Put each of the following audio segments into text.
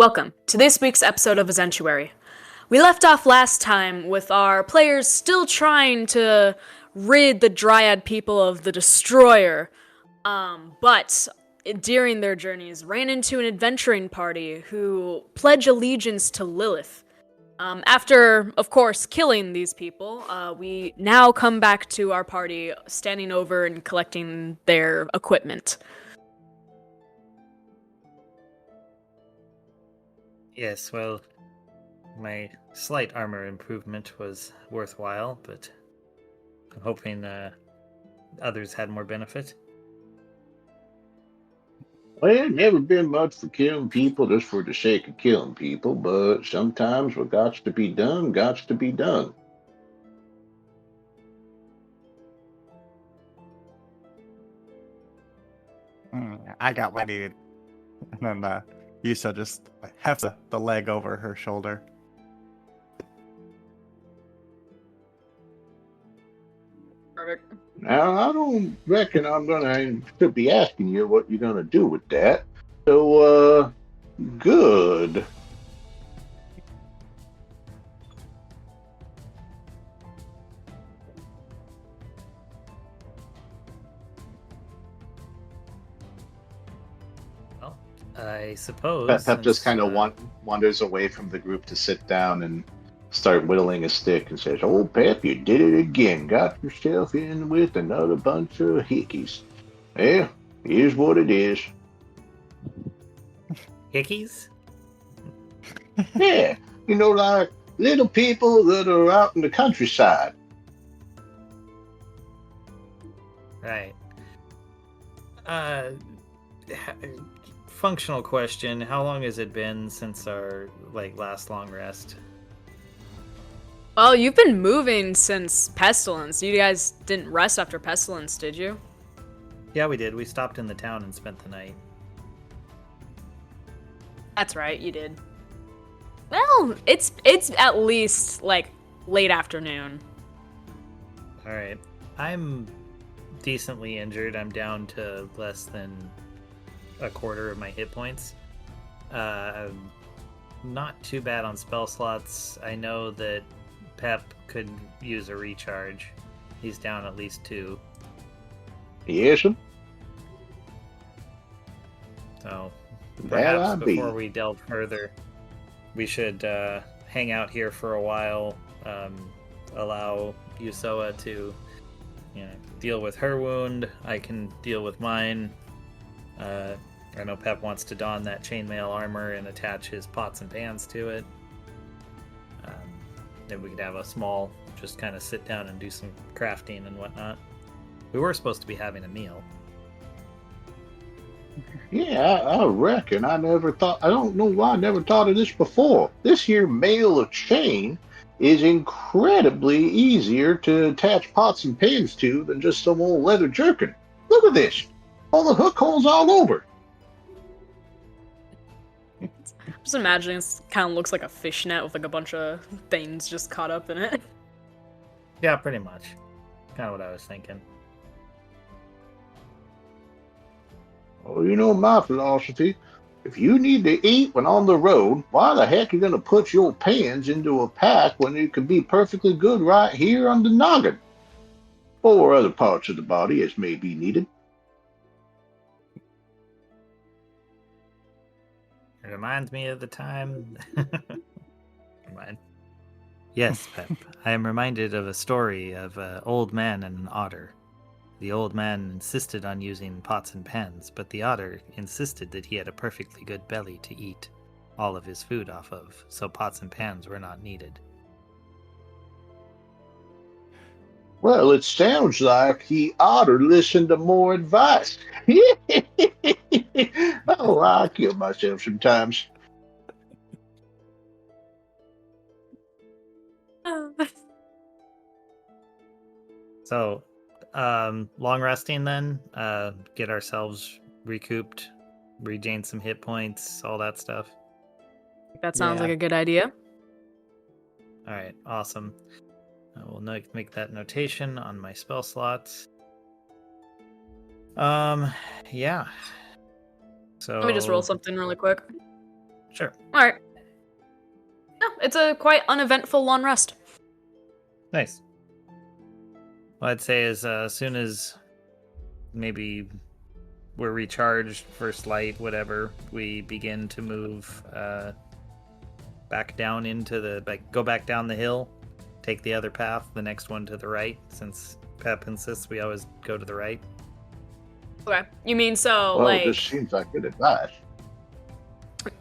Welcome to this week's episode of Ezentuary. We left off last time with our players still trying to rid the Dryad people of the Destroyer, but during their journeys ran into an adventuring party who pledge allegiance to Lilith. After, of course, killing these people, we now come back to our party standing over and collecting their equipment. Yes, well, my slight armor improvement was worthwhile, but I'm hoping others had more benefit. Well, never been much for killing people just for the sake of killing people, but sometimes what gots to be done, gots to be done. I got what I needed. And then Yusa just hefts the leg over her shoulder. Perfect. Now, I don't reckon should be asking you what you're gonna do with that. So, good. Well, I suppose. Pep just kind of wanders away from the group to sit down and start whittling a stick and says, "Oh, Pep, you did it again. Got yourself in with another bunch of hickeys. Well, here's what it is. Hickeys? Yeah, like little people that are out in the countryside. Right. Functional question. How long has it been since our last long rest? Well, you've been moving since Pestilence. You guys didn't rest after Pestilence, did you? Yeah, we did. We stopped in the town and spent the night. That's right, you did. Well, it's at least late afternoon. All right. I'm decently injured. I'm down to less than a quarter of my hit points. I'm not too bad on spell slots. I know that Pep could use a recharge. He's down at least 2. Yes, sir. So That perhaps I be. before we delve further, we should hang out here for a while. Allow Yusoa to, deal with her wound. I can deal with mine. I know Pep wants to don that chainmail armor and attach his pots and pans to it. Then we could have a small, just kind of sit down and do some crafting and whatnot. We were supposed to be having a meal. Yeah, I reckon. I don't know why I never thought of this before. This here mail of chain is incredibly easier to attach pots and pans to than just some old leather jerkin. Look at this. All the hook holes all over. Just imagining it kind of looks like a fishnet with a bunch of things just caught up in it. Yeah, pretty much. Kind of what I was thinking. Well, my philosophy. If you need to eat when on the road, why the heck are you going to put your pans into a pack when it could be perfectly good right here on the noggin? Or other parts of the body as may be needed. It reminds me of the time. Never mind. Yes, Pep. I am reminded of a story of an old man and an otter. The old man insisted on using pots and pans, but the otter insisted that he had a perfectly good belly to eat all of his food off of, so pots and pans were not needed. Well, it sounds like he ought to listen to more advice. Oh, I kill myself sometimes. So, long resting then, get ourselves recouped, regain some hit points, all that stuff. That sounds like a good idea. All right, awesome. I will make that notation on my spell slots. Yeah. So Let me just roll something really quick. Sure. All right. No, it's a quite uneventful long rest. Nice. Well, I'd say as soon as maybe we're recharged, first light, whatever, we begin to move back down into go back down the hill, take the other path, the next one to the right, since Pep insists we always go to the right. Okay. You mean so Well, like this seems like good advice.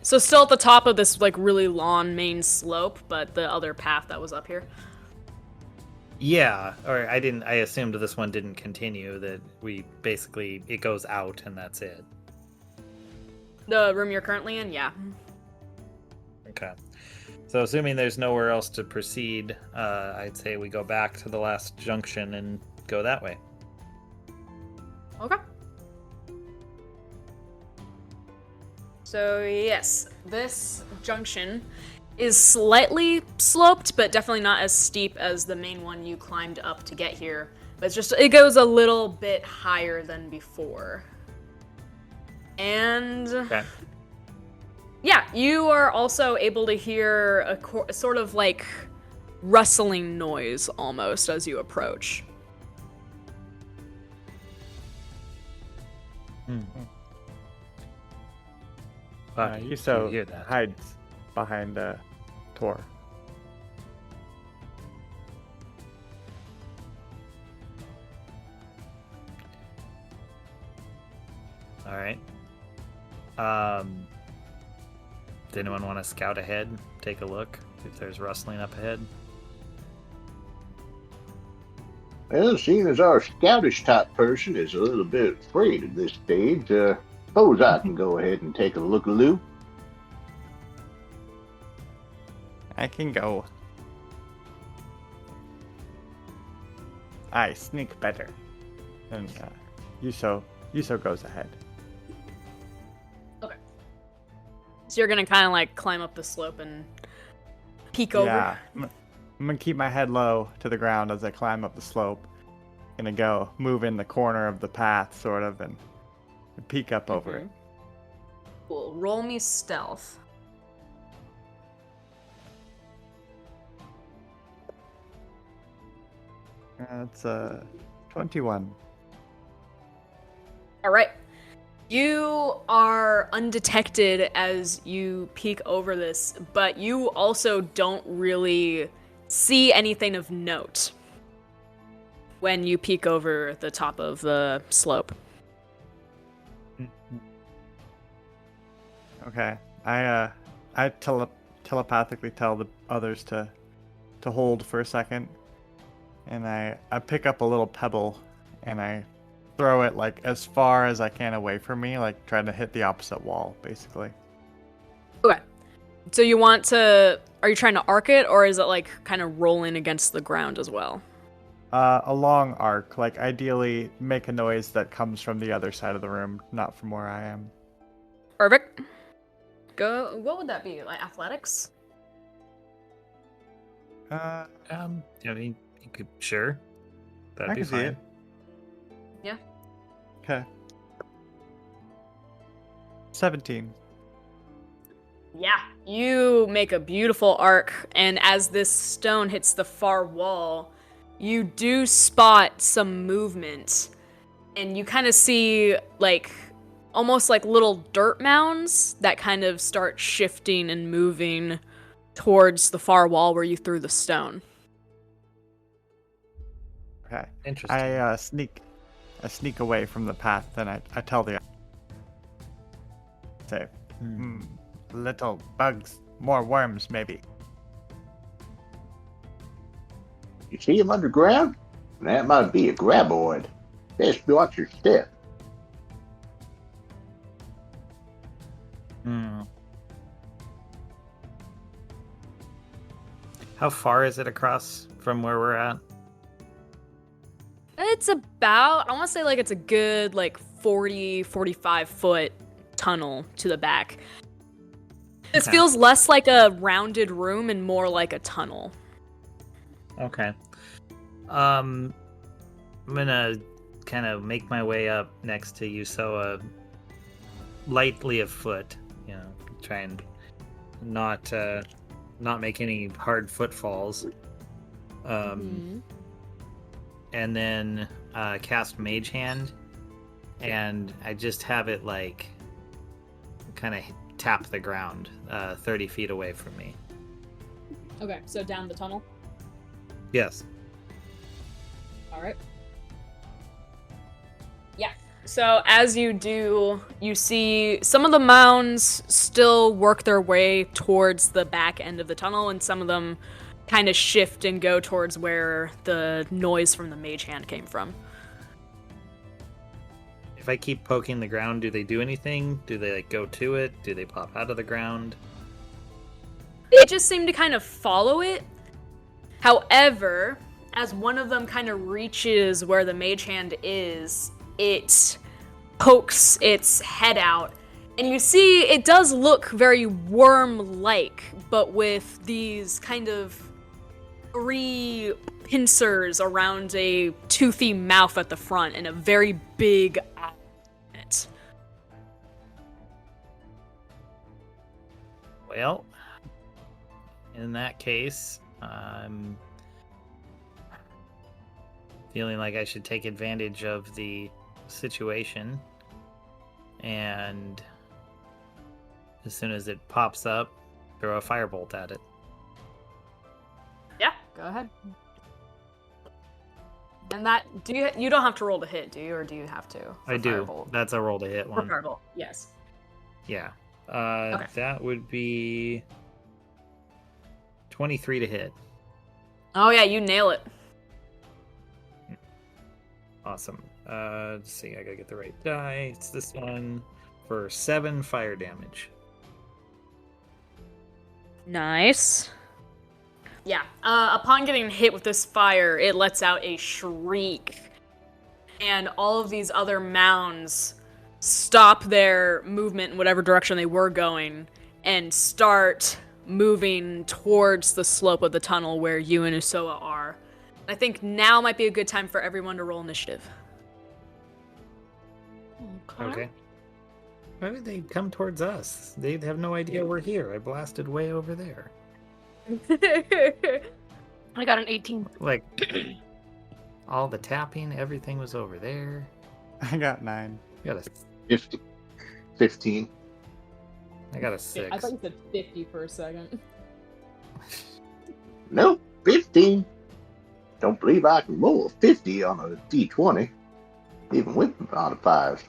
so still at the top of this like really long main slope, but the other path that was up here? Yeah, or I assumed this one didn't continue, that we basically, it goes out and that's it. The room you're currently in? Yeah. Okay. So assuming there's nowhere else to proceed, I'd say we go back to the last junction and go that way. Okay. So yes, this junction is slightly sloped, but definitely not as steep as the main one you climbed up to get here. But it goes a little bit higher than before. And Okay. yeah, you are also able to hear a sort of like rustling noise almost as you approach. Yuso hear that? hides behind Tor. All right. Does anyone want to scout ahead, take a look if there's rustling up ahead? Well, seeing as our scoutish type person is a little bit afraid at this stage, suppose I can go ahead and take a look-a-loo. I can go. I sneak better. And Yuso goes ahead. So you're gonna kind of like climb up the slope and peek over. Yeah. I'm gonna keep my head low to the ground as I climb up the slope. Gonna move in the corner of the path, sort of, and peek up over it. Cool. Roll me stealth. That's 21. All right. You are undetected as you peek over this, but you also don't really see anything of note when you peek over the top of the slope. Okay. I telepathically tell the others to hold for a second, and I pick up a little pebble and I throw it like as far as I can away from me, like trying to hit the opposite wall, basically. Okay. So you want to... Are you trying to arc it, or is it like kind of rolling against the ground as well? A long arc, like ideally make a noise that comes from the other side of the room, not from where I am. Perfect. Go. What would that be? Like athletics? I mean, you could, sure. That'd I be can see fine. it. Yeah. Okay. 17. Yeah. You make a beautiful arc, and as this stone hits the far wall, you do spot some movement, and you kind of see like almost like little dirt mounds that kind of start shifting and moving towards the far wall where you threw the stone. Okay. Interesting. I sneak away from the path, then I tell the say, little bugs, more worms maybe. You see him underground? That might be a graboid. Best watch your step. How far is it across from where we're at? It's about, I want to say like it's a good like 40, 45 foot tunnel to the back. This Okay. feels less like a rounded room and more like a tunnel. Okay. I'm gonna kind of make my way up next to Yusoa, lightly afoot, try and not make any hard footfalls. And then cast Mage Hand, and I just have it like kind of tap the ground 30 feet away from me. Okay, so down the tunnel. Yes. All right. Yeah. So as you do, you see some of the mounds still work their way towards the back end of the tunnel, and some of them kind of shift and go towards where the noise from the mage hand came from. If I keep poking the ground, do they do anything? Do they like go to it? Do they pop out of the ground? They just seem to kind of follow it. However, as one of them kind of reaches where the mage hand is, it pokes its head out, and you see it does look very worm-like, but with these kind of 3 pincers around a toothy mouth at the front and a very big eye in it. Well, in that case, I'm feeling like I should take advantage of the situation, and as soon as it pops up, throw a firebolt at it. Yeah, go ahead. And that, you don't have to roll to hit, do you, or do you have to? I do. Firebolt? That's a roll to hit one. For firebolt, yes. Yeah. Okay. That would be 23 to hit. Oh yeah, you nail it. Awesome. Let's see, I gotta get the right die. It's this one for 7 fire damage. Nice. Yeah, upon getting hit with this fire, it lets out a shriek. And all of these other mounds stop their movement in whatever direction they were going and start moving towards the slope of the tunnel where you and Usoa are. I think now might be a good time for everyone to roll initiative. Okay. Why would they come towards us? They have no idea we're here. I blasted way over there. I got an 18. Like, all the tapping, everything was over there. I got 9. I got 15. I got a 6. I thought you said 50 for a second. Nope, 15. Don't believe I can roll a 50 on a D20, even with out of 5.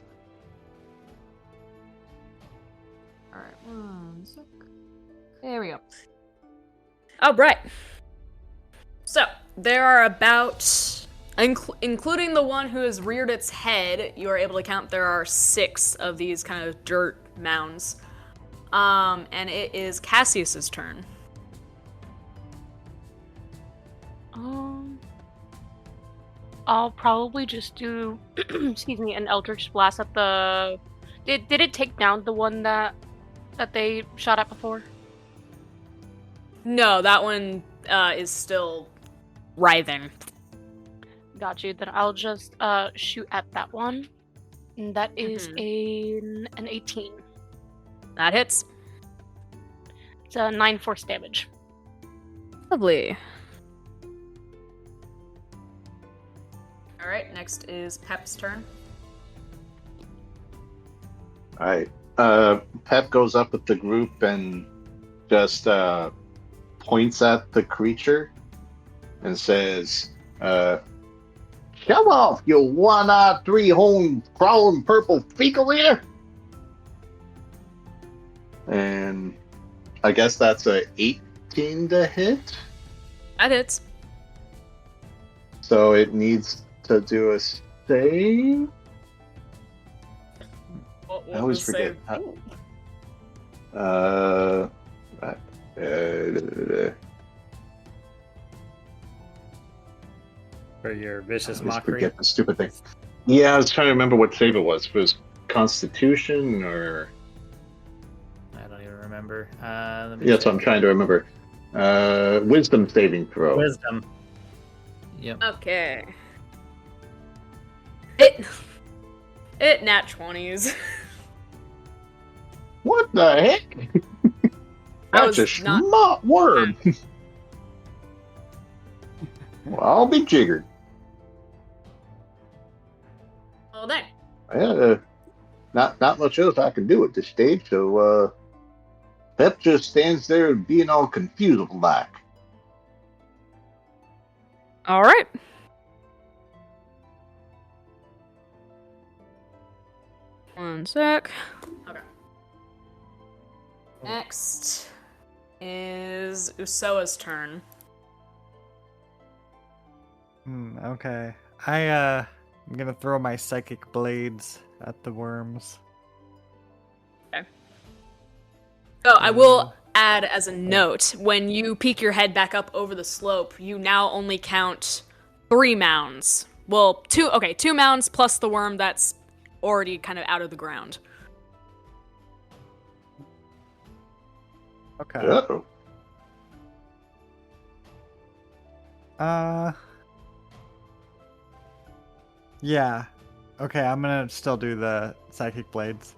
Alright, 1 sec. There we go. Alright. So, there are about, including the one who has reared its head, you are able to count there are 6 of these kind of dirt mounds. And it is Cassius's turn. I'll probably just do, excuse me, an Eldritch Blast at the... Did it take down the one that they shot at before? No, that one is still writhing. Got you. Then I'll just shoot at that one. And that is an 18. That hits. It's a 9 force damage. Lovely. Alright, next is Pep's turn. Alright. Pep goes up with the group and just points at the creature and says, "Come off, you one-eyed, three-horned, crawling purple fecal eater!" And I guess that's a 18 to hit. That hits. So it needs to do a save. I always forget. For your vicious I always mockery. forget the stupid thing. Yeah, I was trying to remember what save it was. If it was Constitution or... I don't even remember. Let me Yeah, that's check. what I'm trying to remember. Wisdom saving throw. Wisdom. Yep. Okay. It nat 20s. What the heck? I That's a was not. smart worm. Well, I'll be jiggered. Well, dang. Not much else I can do at this stage, so Pep just stands there being all confused like. All right. One sec. Okay. Next is Usoa's turn. Okay. I'm gonna throw my psychic blades at the worms. Oh, I will add as a note, when you peek your head back up over the slope, you now only count 3 mounds. Well, 2 mounds plus the worm that's already kind of out of the ground. Okay. Uh-oh. Yeah. Okay, I'm gonna still do the psychic blades.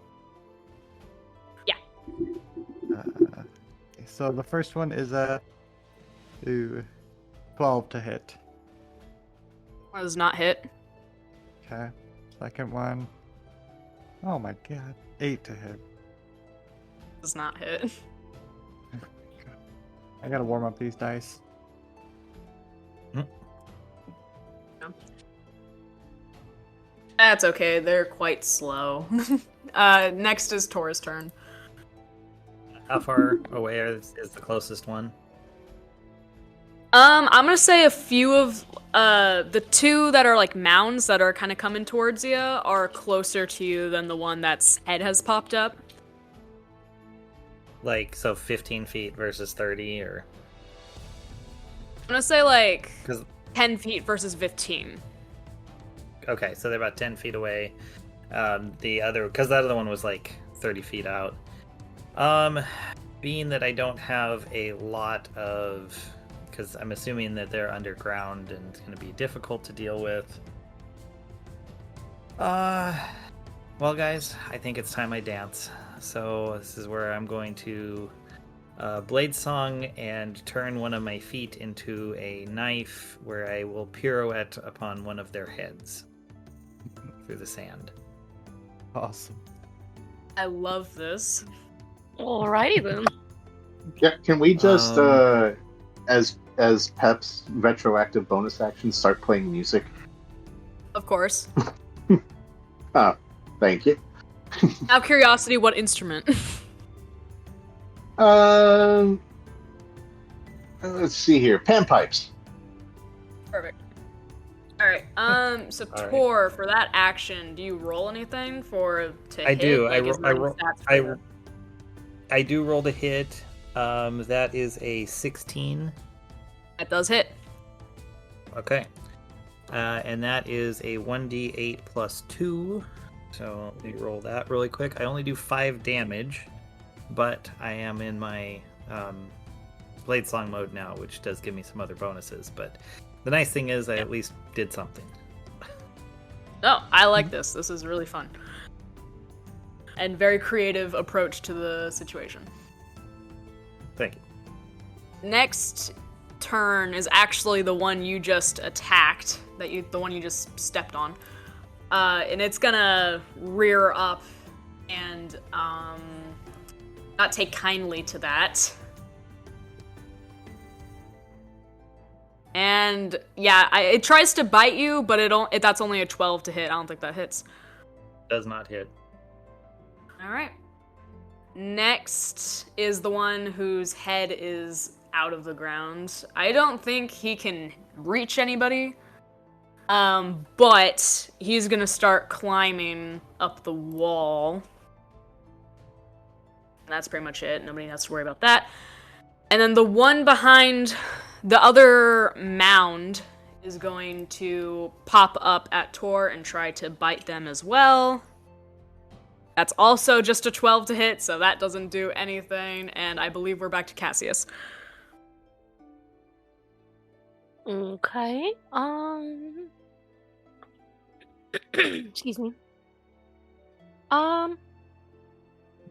Yeah. So the first one is a 12 to hit. Does not hit. Okay. Second one. Oh my god. 8 to hit. Does not hit. I gotta warm up these dice. That's okay, they're quite slow. Next is Tor's turn. How far away is the closest one? I'm gonna say a few of the 2 that are like mounds that are kind of coming towards you are closer to you than the one that's head has popped up. Like, so 15 feet versus 30, or? I'm gonna say like 'Cause- 10 feet versus 15. Okay, so they're about 10 feet away. Because the other one was like 30 feet out. Being that I don't have a lot of, because I'm assuming that they're underground and it's going to be difficult to deal with. Well, guys, I think it's time I dance. So this is where I'm going to blade song and turn one of my feet into a knife, where I will pirouette upon one of their heads through the sand. Awesome. I love this. Alrighty then. Yeah, can we just, Um, as Pep's retroactive bonus action, start playing music? Of course. Thank you. Out of curiosity, what instrument? Let's see here. Panpipes. Perfect. Alright, so All right. Tor, for that action, do you roll anything to I hit? do. Like, is there any stats for I do roll to hit. That is a 16. that does hit. Okay. And that is a 1d8 plus 2. So let me roll that really quick. I only do 5 damage, but I am in my Blade Song mode now, which does give me some other bonuses. But the nice thing is I at least did something. No, I like this. This is really fun. And very creative approach to the situation. Thank you. Next turn is actually the one you just attacked, the one you just stepped on. And it's gonna rear up and not take kindly to that. And yeah, it tries to bite you, but that's only a 12 to hit. I don't think that hits. Does not hit. All right. Next is the one whose head is out of the ground. I don't think he can reach anybody. But he's gonna start climbing up the wall. That's pretty much it. Nobody has to worry about that. And then the one behind the other mound is going to pop up at Tor and try to bite them as well. That's also just a 12 to hit, so that doesn't do anything, and I believe we're back to Cassius. Okay. Excuse me.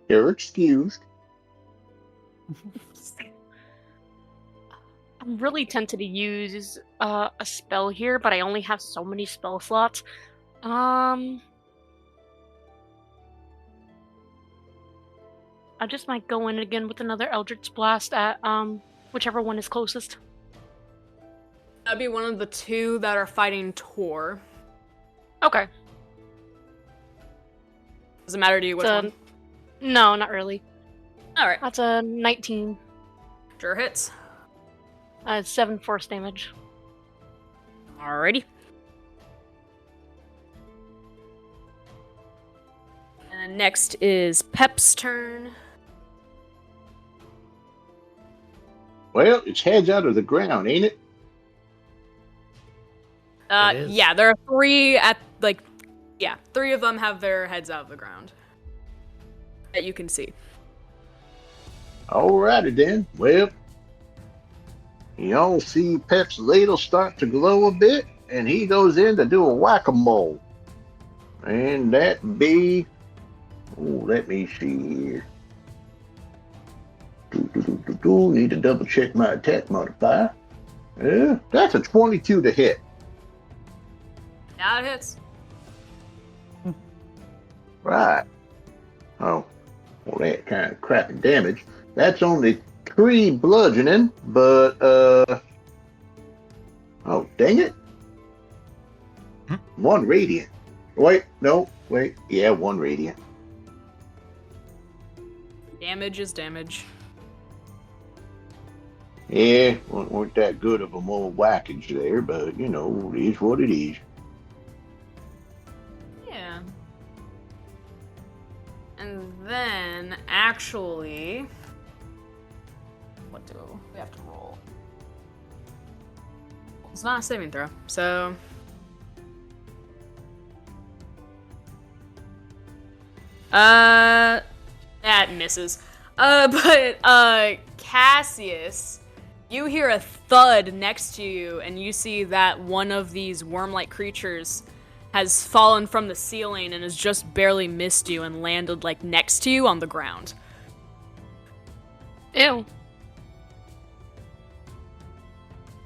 You're excused. I'm really tempted to use a spell here, but I only have so many spell slots. I just might go in again with another Eldritch Blast at whichever one is closest. That'd be one of the two that are fighting Tor. Okay. Does it matter to you which one? No, not really. Alright. That's a 19. Sure hits. 7 force damage. Alrighty. And next is Pep's turn. Well, it's heads out of the ground, ain't it? It is. Yeah, there are three three of them have their heads out of the ground. That you can see. Alrighty then. Well, y'all see Pep's ladle start to glow a bit, and he goes in to do a whack-a-mole. And that be... Oh, let me see here. Need to double check my attack modifier. Yeah, that's a 22 to hit. Yeah, it hits. Right. Oh, well, that kind of crappy damage. That's only 3 bludgeoning, but, oh, dang it. 1 radiant. Wait, yeah, 1 radiant. Damage is damage. Yeah, weren't that good of a more whackage there, but, you know, it is what it is. Yeah. And then, actually... What do we have to roll? It's not a saving throw, so... That misses. But Cassius, you hear a thud next to you, and you see that one of these worm-like creatures has fallen from the ceiling and has just barely missed you and landed, like, next to you on the ground. Ew.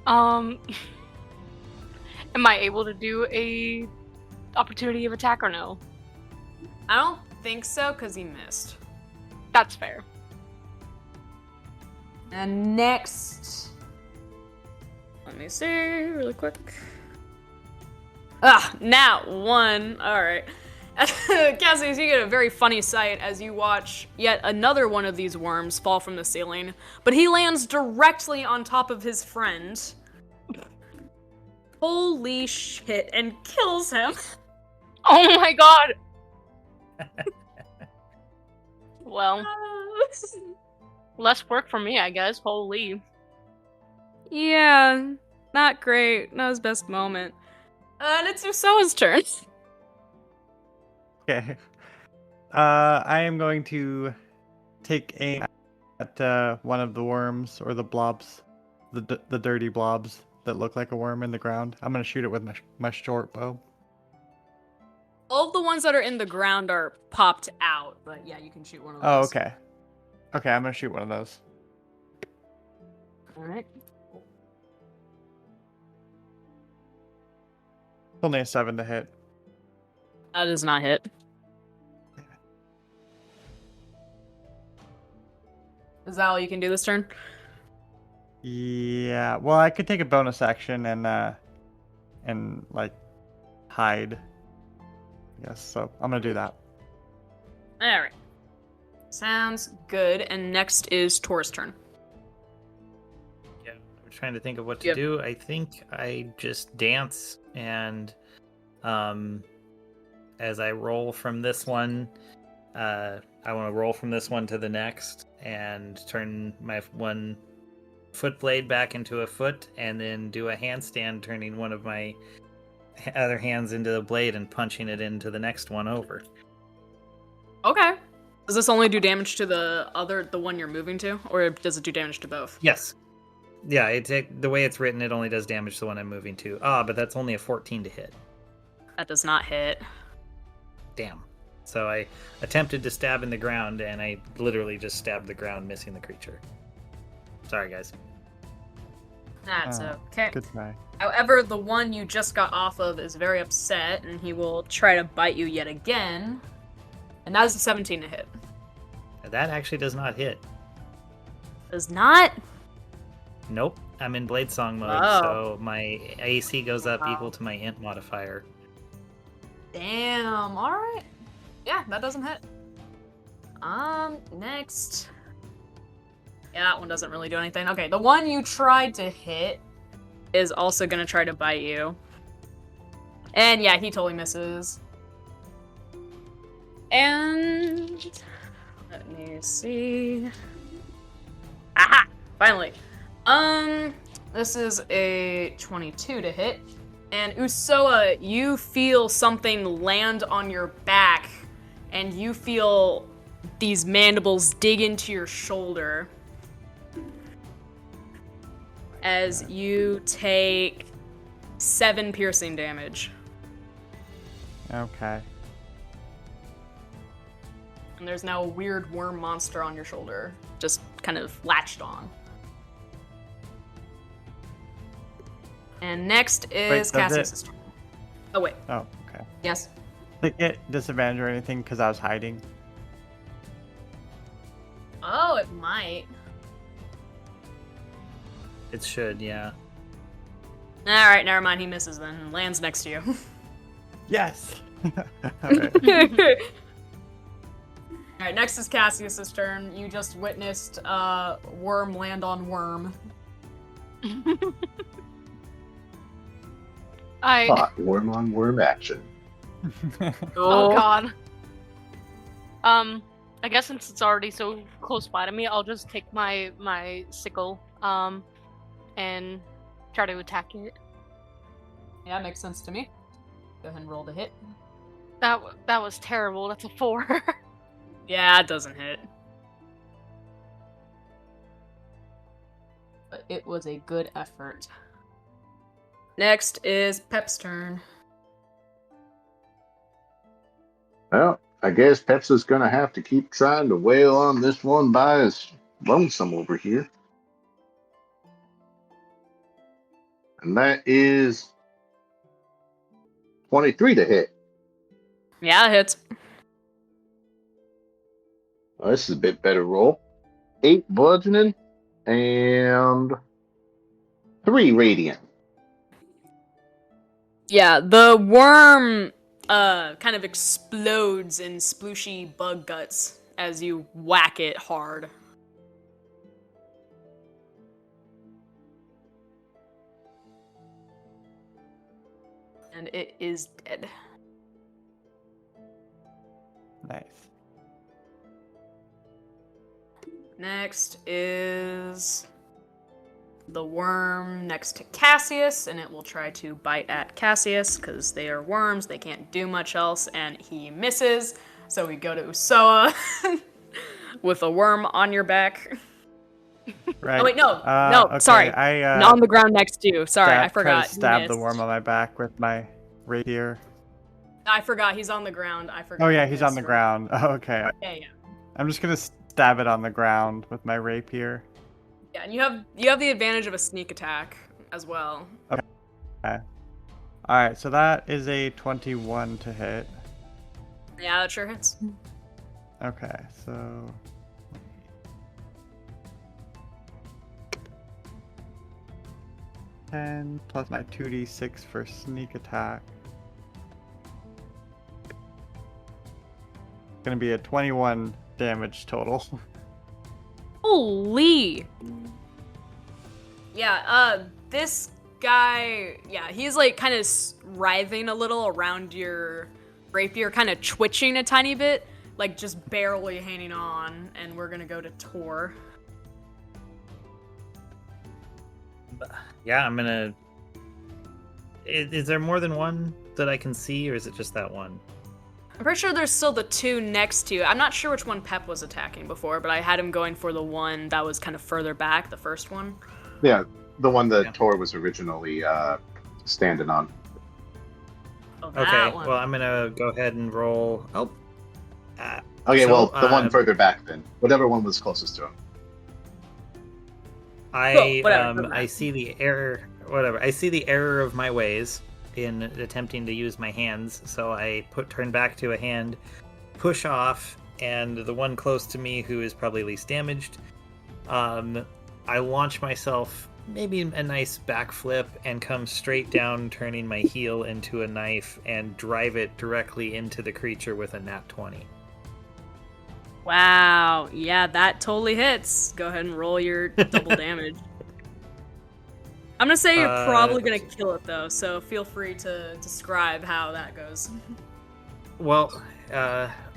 Am I able to do a opportunity of attack or no? I don't think so, because he missed. That's fair. And next... Let me see really quick. Now one. Alright. Cassius, you get a very funny sight as you watch yet another one of these worms fall from the ceiling, but he lands directly on top of his friend. Holy shit, and kills him. Oh my god! Well, less work for me, I guess. Holy. Yeah, not great. Not his best moment. And it's Usoa's turn. Okay. I am going to take aim at one of the worms or the blobs, the dirty blobs that look like a worm in the ground. I'm going to shoot it with my short bow. All of the ones that are in the ground are popped out, but yeah, you can shoot one of those. Oh, okay. Okay, I'm going to shoot one of those. Alright. Only a 7 to hit. That does not hit. Is that all you can do this turn? Yeah, well, I could take a bonus action and like hide. Yes, so I'm gonna do that. Alright. Sounds good. And next is Tor's turn. Yeah, I'm trying to think of what to do. I think I just dance and as I roll from this one, I want to roll from this one to the next and turn my one foot blade back into a foot and then do a handstand turning one of my other hands into the blade and punching it into the next one over. Okay. Does this only do damage to the one you're moving to, or does it do damage to both? Yes. Yeah, the way it's written, it only does damage to the one I'm moving to. But that's only a 14 to hit. That does not hit. Damn. So I attempted to stab in the ground, and I literally just stabbed the ground, missing the creature. Sorry, guys. That's Oh, okay. Good try. However, the one you just got off of is very upset, and he will try to bite you yet again. And that is a 17 to hit. That actually does not hit. Does not? Nope. I'm in Blade Song mode, Oh. so my AC goes up equal to my int modifier. Damn, alright. Yeah, that doesn't hit. Next. Yeah, that one doesn't really do anything. Okay, the one you tried to hit is also gonna try to bite you. And yeah, he totally misses. And let me see. Aha! Finally. This is a 22 to hit. And Usoa, you feel something land on your back, and you feel these mandibles dig into your shoulder as you take 7 piercing damage. Okay. And there's now a weird worm monster on your shoulder, just kind of latched on. And next is Wait, does Cassius's turn. Oh, wait. Oh, okay. Yes? Did it get disadvantage or anything because I was hiding? Oh, it might. It should, yeah. Alright, never mind. He misses then. Lands next to you. Yes! Alright. Alright, next is Cassius's turn. You just witnessed worm land on worm. Hot worm on worm action. Oh god. I guess since it's already so close by to me, I'll just take my sickle, and try to attack it. Yeah, makes sense to me. Go ahead and roll the hit. That was terrible. That's a 4. Yeah, it doesn't hit. But it was a good effort. Next is Pep's turn. Well, I guess Peps is gonna have to keep trying to wail on this one by his lonesome over here. And that is 23 to hit. Yeah, it hits. Well, this is a bit better roll. 8 bludgeoning and 3 radiant. Yeah, the worm kind of explodes in splooshy bug guts as you whack it hard. And it is dead. Nice. Next is the worm next to Cassius, and it will try to bite at Cassius because they are worms, they can't do much else, and he misses. So we go to Usoa with a worm on your back. Right. Oh wait, no, Okay, sorry, I on the ground next to you. Sorry, I forgot. Tried to stab He the missed. worm on my back with my rapier. I forgot he's on the ground. I forgot. Oh yeah, he he's on missed. the ground. Oh, okay. Yeah, yeah. I'm just gonna stab it on the ground with my rapier. Yeah, and you have the advantage of a sneak attack as well. Okay. Alright, so that is a 21 to hit. Yeah, that sure hits. Okay, so 10 plus my 2d6 for sneak attack. Gonna be a 21 damage total. Holy! Yeah, this guy, yeah, he's like kind of writhing a little around your rapier, kind of twitching a tiny bit, like just barely hanging on, and we're gonna go to Tor. Yeah, I'm gonna... Is there more than one that I can see, or is it just that one? I'm pretty sure there's still the two next to you. I'm not sure which one Pep was attacking before, but I had him going for the one that was kind of further back, the first one. Yeah, the one that Yeah. Tor was originally standing on. Oh, that Okay, one. well, I'm gonna go ahead and roll... Oh. Okay, So, well, the one further back then. Whatever one was closest to him. whatever. I see the error. Whatever. I see the error of my ways in attempting to use my hands. So I turn back to a hand, push off, and the one close to me, who is probably least damaged, I launch myself, maybe a nice backflip, and come straight down, turning my heel into a knife and drive it directly into the creature with a nat 20. Wow. Yeah, that totally hits. Go ahead and roll your double damage. I'm gonna say you're probably gonna kill it though, so feel free to describe how that goes. Well,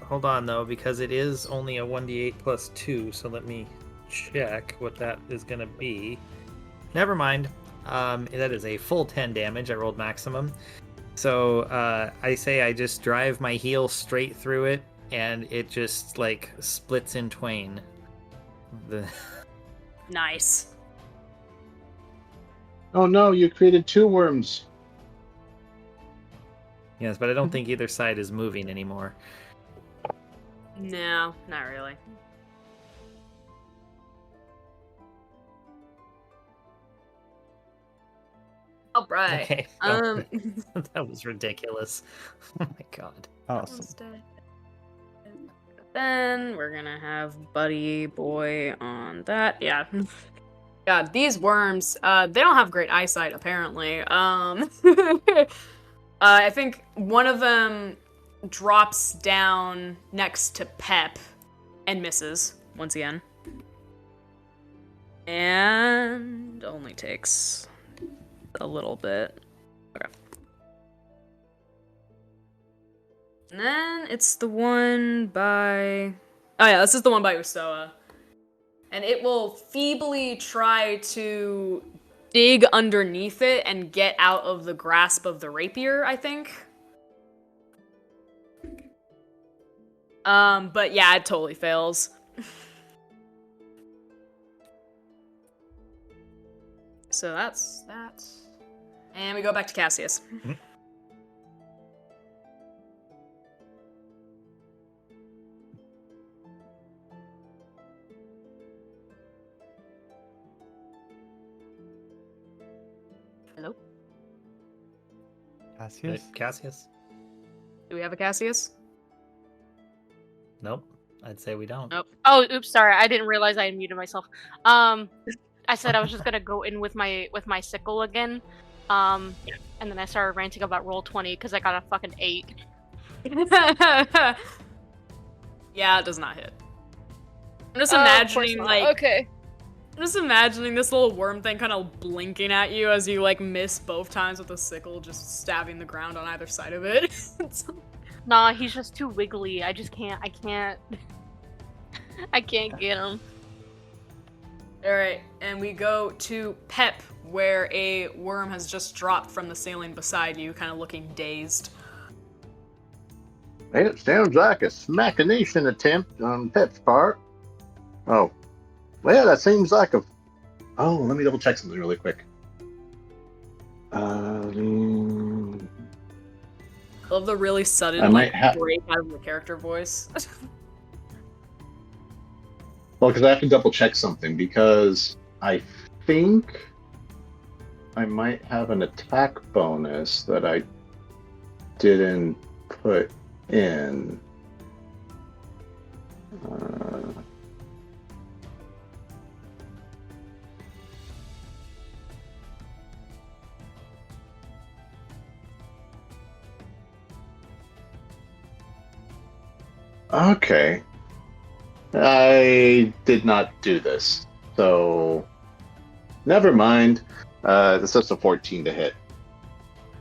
hold on though, because it is only a 1d8 plus 2, so let me check what that is gonna be. Never mind. That is a full 10 damage. I rolled maximum. So I say I just drive my heel straight through it, and it just like splits in twain. Nice. Oh no, you created 2 worms. Yes, but I don't think either side is moving anymore. No, not really. All right. Okay. That was ridiculous. Oh my god. Awesome. Then we're gonna have Buddy Boy on that. Yeah. God, these worms, they don't have great eyesight, apparently. I think one of them drops down next to Pep and misses, once again. And only takes a little bit. Okay. And then it's the one by... Oh yeah, this is the one by Ustoa. And it will feebly try to dig underneath it and get out of the grasp of the rapier, I think. But yeah, it totally fails. So that's that. And we go back to Cassius. Hello? Cassius? Cassius? Do we have a Cassius? Nope. I'd say we don't. Nope. Oh, oops, sorry. I didn't realize I had muted myself. I said I was just gonna go in with my sickle again. And then I started ranting about roll 20 because I got a fucking 8. Yeah, it does not hit. I'm just imagining, okay. I'm just imagining this little worm thing kind of blinking at you as you, like, miss both times with the sickle, just stabbing the ground on either side of it. Nah, he's just too wiggly. I can't get him. Alright, and we go to Pep, where a worm has just dropped from the ceiling beside you, kind of looking dazed. It sounds like a smachination attempt on Pep's part. Oh. Well, that seems like a... Oh, let me double check something really quick. I love the really sudden I might have... break out of the character voice. Well, because I have to double check something, because I think I might have an attack bonus that I didn't put in. Okay. I did not do this, so never mind. This is a 14 to hit.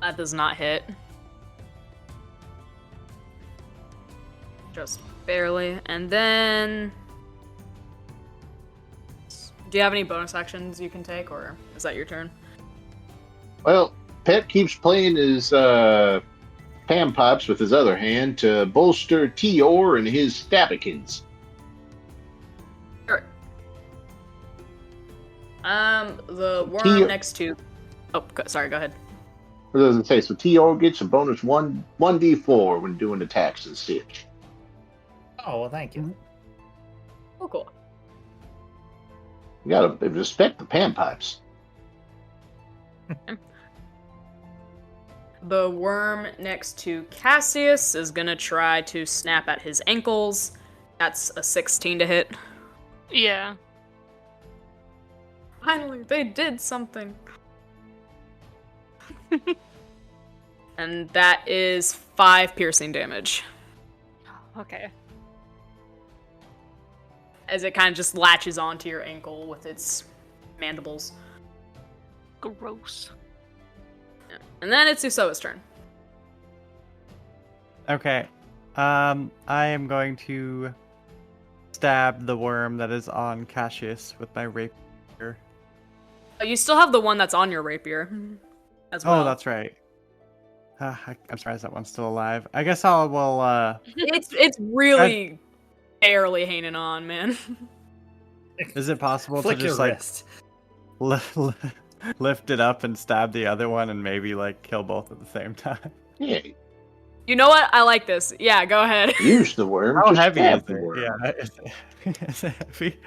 That does not hit. Just barely. And then... Do you have any bonus actions you can take, or is that your turn? Well, Pep keeps playing his pan pipes with his other hand to bolster Tior and his Stabikins. Sure. The worm Tior... next to... Oh, sorry, go ahead. What does it say? So Tior gets a bonus 1d4 when doing attacks and such. Oh, well, thank you. Oh, cool. You gotta respect the panpipes. The worm next to Cassius is gonna try to snap at his ankles. That's a 16 to hit. Yeah. Finally, they did something. And that is 5 piercing damage. Okay. As it kind of just latches onto your ankle with its mandibles. Gross. And then it's Usoa's turn. Okay. I am going to stab the worm that is on Cassius with my rapier. Oh, you still have the one that's on your rapier. As well. Oh, that's right. I'm surprised that one's still alive. I guess I will. It's really barely hanging on, man. Is it possible Flick to your just like wrist. lift it up and stab the other one and maybe like kill both at the same time? Yeah, You know what? I like this. Yeah, go ahead. use the worm. How to heavy stab is the it? worm. Yeah, is it heavy?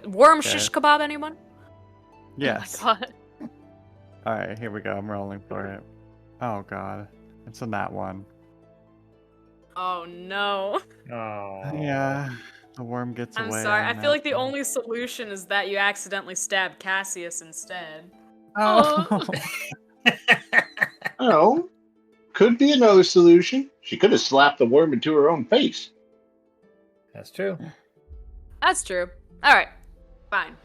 Worm Okay. shish kebab, anyone? Yes. Oh my god. All right, here we go. I'm rolling for it. Oh god, it's a nat one. Oh no. Oh. Yeah, the worm gets I'm away. sorry. I on feel like that the one. only solution is that you accidentally stab Cassius instead. Oh. Oh, could be another solution. She could have slapped the worm into her own face. That's true. That's true. Alright. Fine.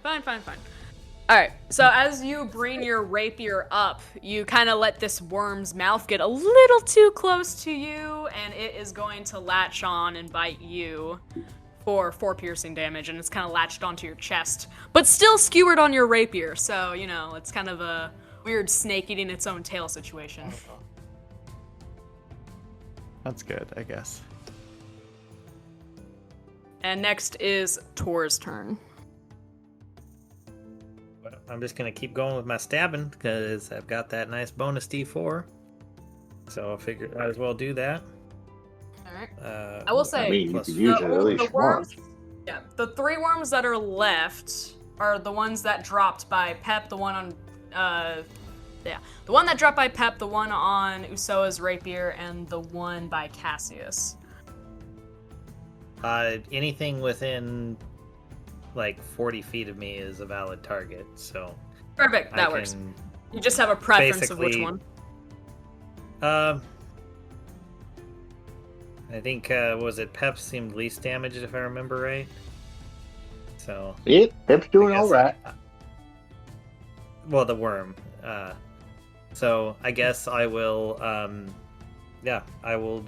Alright, so as you bring your rapier up, you kind of let this worm's mouth get a little too close to you, and it is going to latch on and bite you for 4 piercing damage, and it's kind of latched onto your chest, but still skewered on your rapier, so, you know, it's kind of a weird snake eating its own tail situation. That's good, I guess. And next is Tor's turn. But I'm just gonna keep going with my stabbing because I've got that nice bonus D4. So I figured I might as well do that. Alright. I will say, I mean, you plus could use it at least once. Yeah, the 3 worms that are left are the ones that dropped by Pep, the one on, the one that dropped by Pep, the one on Usoa's rapier, and the one by Cassius. Anything within like 40 feet of me is a valid target, so Perfect, that works. You just have a preference of which basically- one. I think was it Pep seemed least damaged if I remember right. So Yep, Pep's doing I guess- all right. Well, the worm. So I guess I will. I will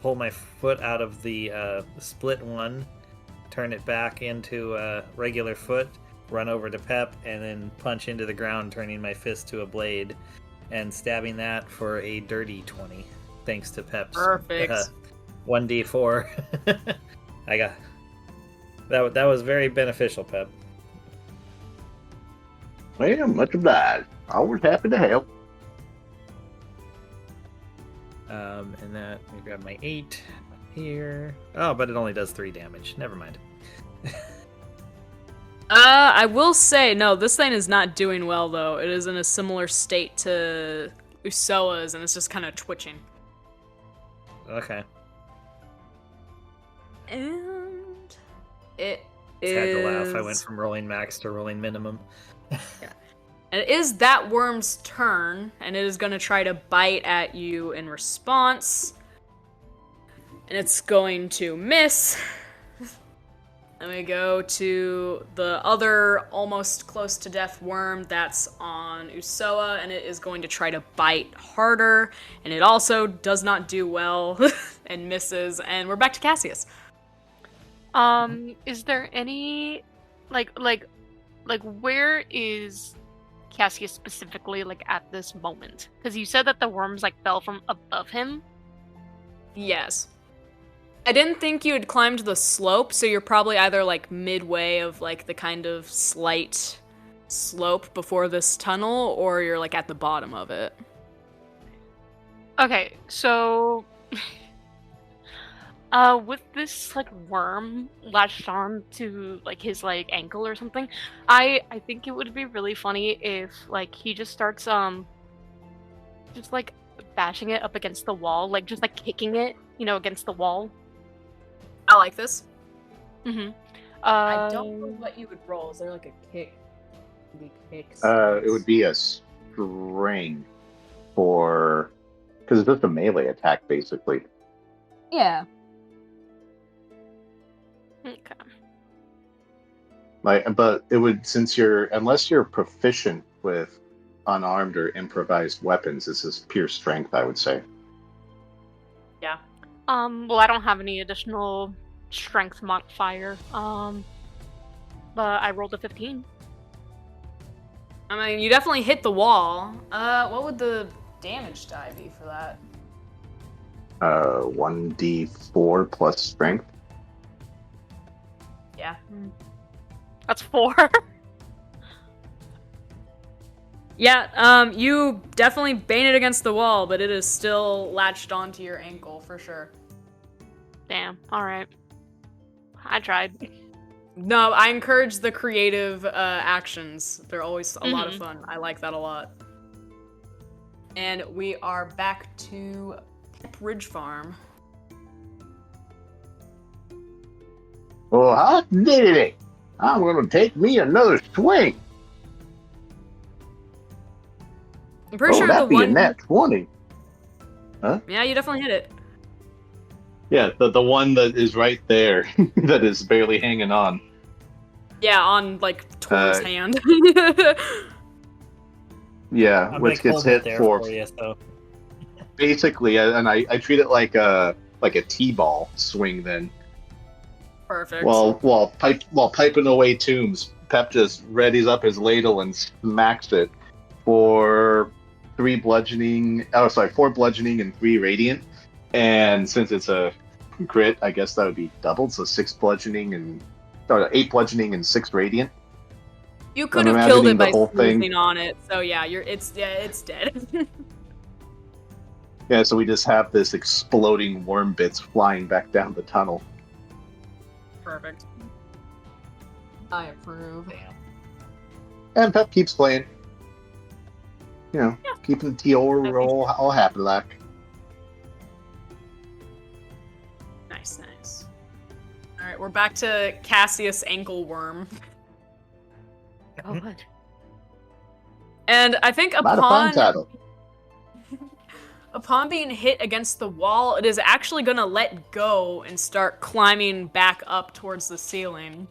pull my foot out of the split one, turn it back into a regular foot, run over to Pep, and then punch into the ground, turning my fist to a blade, and stabbing that for a dirty 20. Thanks to Pep's Perfect. 1d4. I got that was very beneficial, Pep. Well, much obliged. Always happy to help. And that, let me grab my 8 here. Oh, but it only does 3 damage. Never mind. I will say, no, this thing is not doing well, though. It is in a similar state to Usoa's, and it's just kind of twitching. Okay. And it Just is... had to laugh. I went from rolling max to rolling minimum. And it is that worm's turn, and it is going to try to bite at you in response. And it's going to miss. Then we go to the other almost close to death worm that's on Usoa, and it is going to try to bite harder, and it also does not do well and misses. And we're back to Cassius. Is there any like where is Cassius specifically like at this moment? Because you said that the worms like fell from above him. Yes. I didn't think you had climbed the slope, so you're probably either like midway of like the kind of slight slope before this tunnel, or you're like at the bottom of it. Okay, so With this like worm latched on to like his like ankle or something, I think it would be really funny if like he just starts just like bashing it up against the wall, like just like kicking it, against the wall. I like this. Mm-hmm. I don't know what you would roll. Is there like a kick? Maybe kicks. It would be a string for because it's just a melee attack basically. Yeah. Okay. But it would unless you're proficient with unarmed or improvised weapons, this is pure strength, I would say. Yeah. Well, I don't have any additional strength modifier. But I rolled a 15. I mean, you definitely hit the wall. What would the damage die be for that? 1d4 plus strength. Yeah. That's 4. Yeah, you definitely banged it against the wall, but it is still latched onto your ankle for sure. Damn. All right. I tried. No, I encourage the creative actions. They're always a lot of fun. I like that a lot. And we are back to Pep Ridge Farm. Well, hot diggity! I'm gonna take me another swing. I'm pretty sure the that'd be a one. nat 20. Yeah, you definitely hit it. Yeah, the one that is right there that is barely hanging on. Yeah, on like Tor's hand. Yeah, I'll which make gets hold it hit there for you, so. basically, and I treat it like a T-ball swing. Then Perfect. while piping away tombs, Pep just readies up his ladle and smacks it for 4 bludgeoning and 3 radiant. And since it's a crit, I guess that would be doubled, so 8 bludgeoning and 6 radiant. You could have killed it by the whole thing. sneezing on it, so yeah, it's dead. Yeah, so we just have this exploding worm bits flying back down the tunnel. Perfect. I approve. Damn. And Pep keeps playing. Keeping the Tior all happy like. Nice. All right, we're back to Cassius Ankleworm. God. And I think Might have fun title. upon being hit against the wall, it is actually gonna let go and start climbing back up towards the ceiling.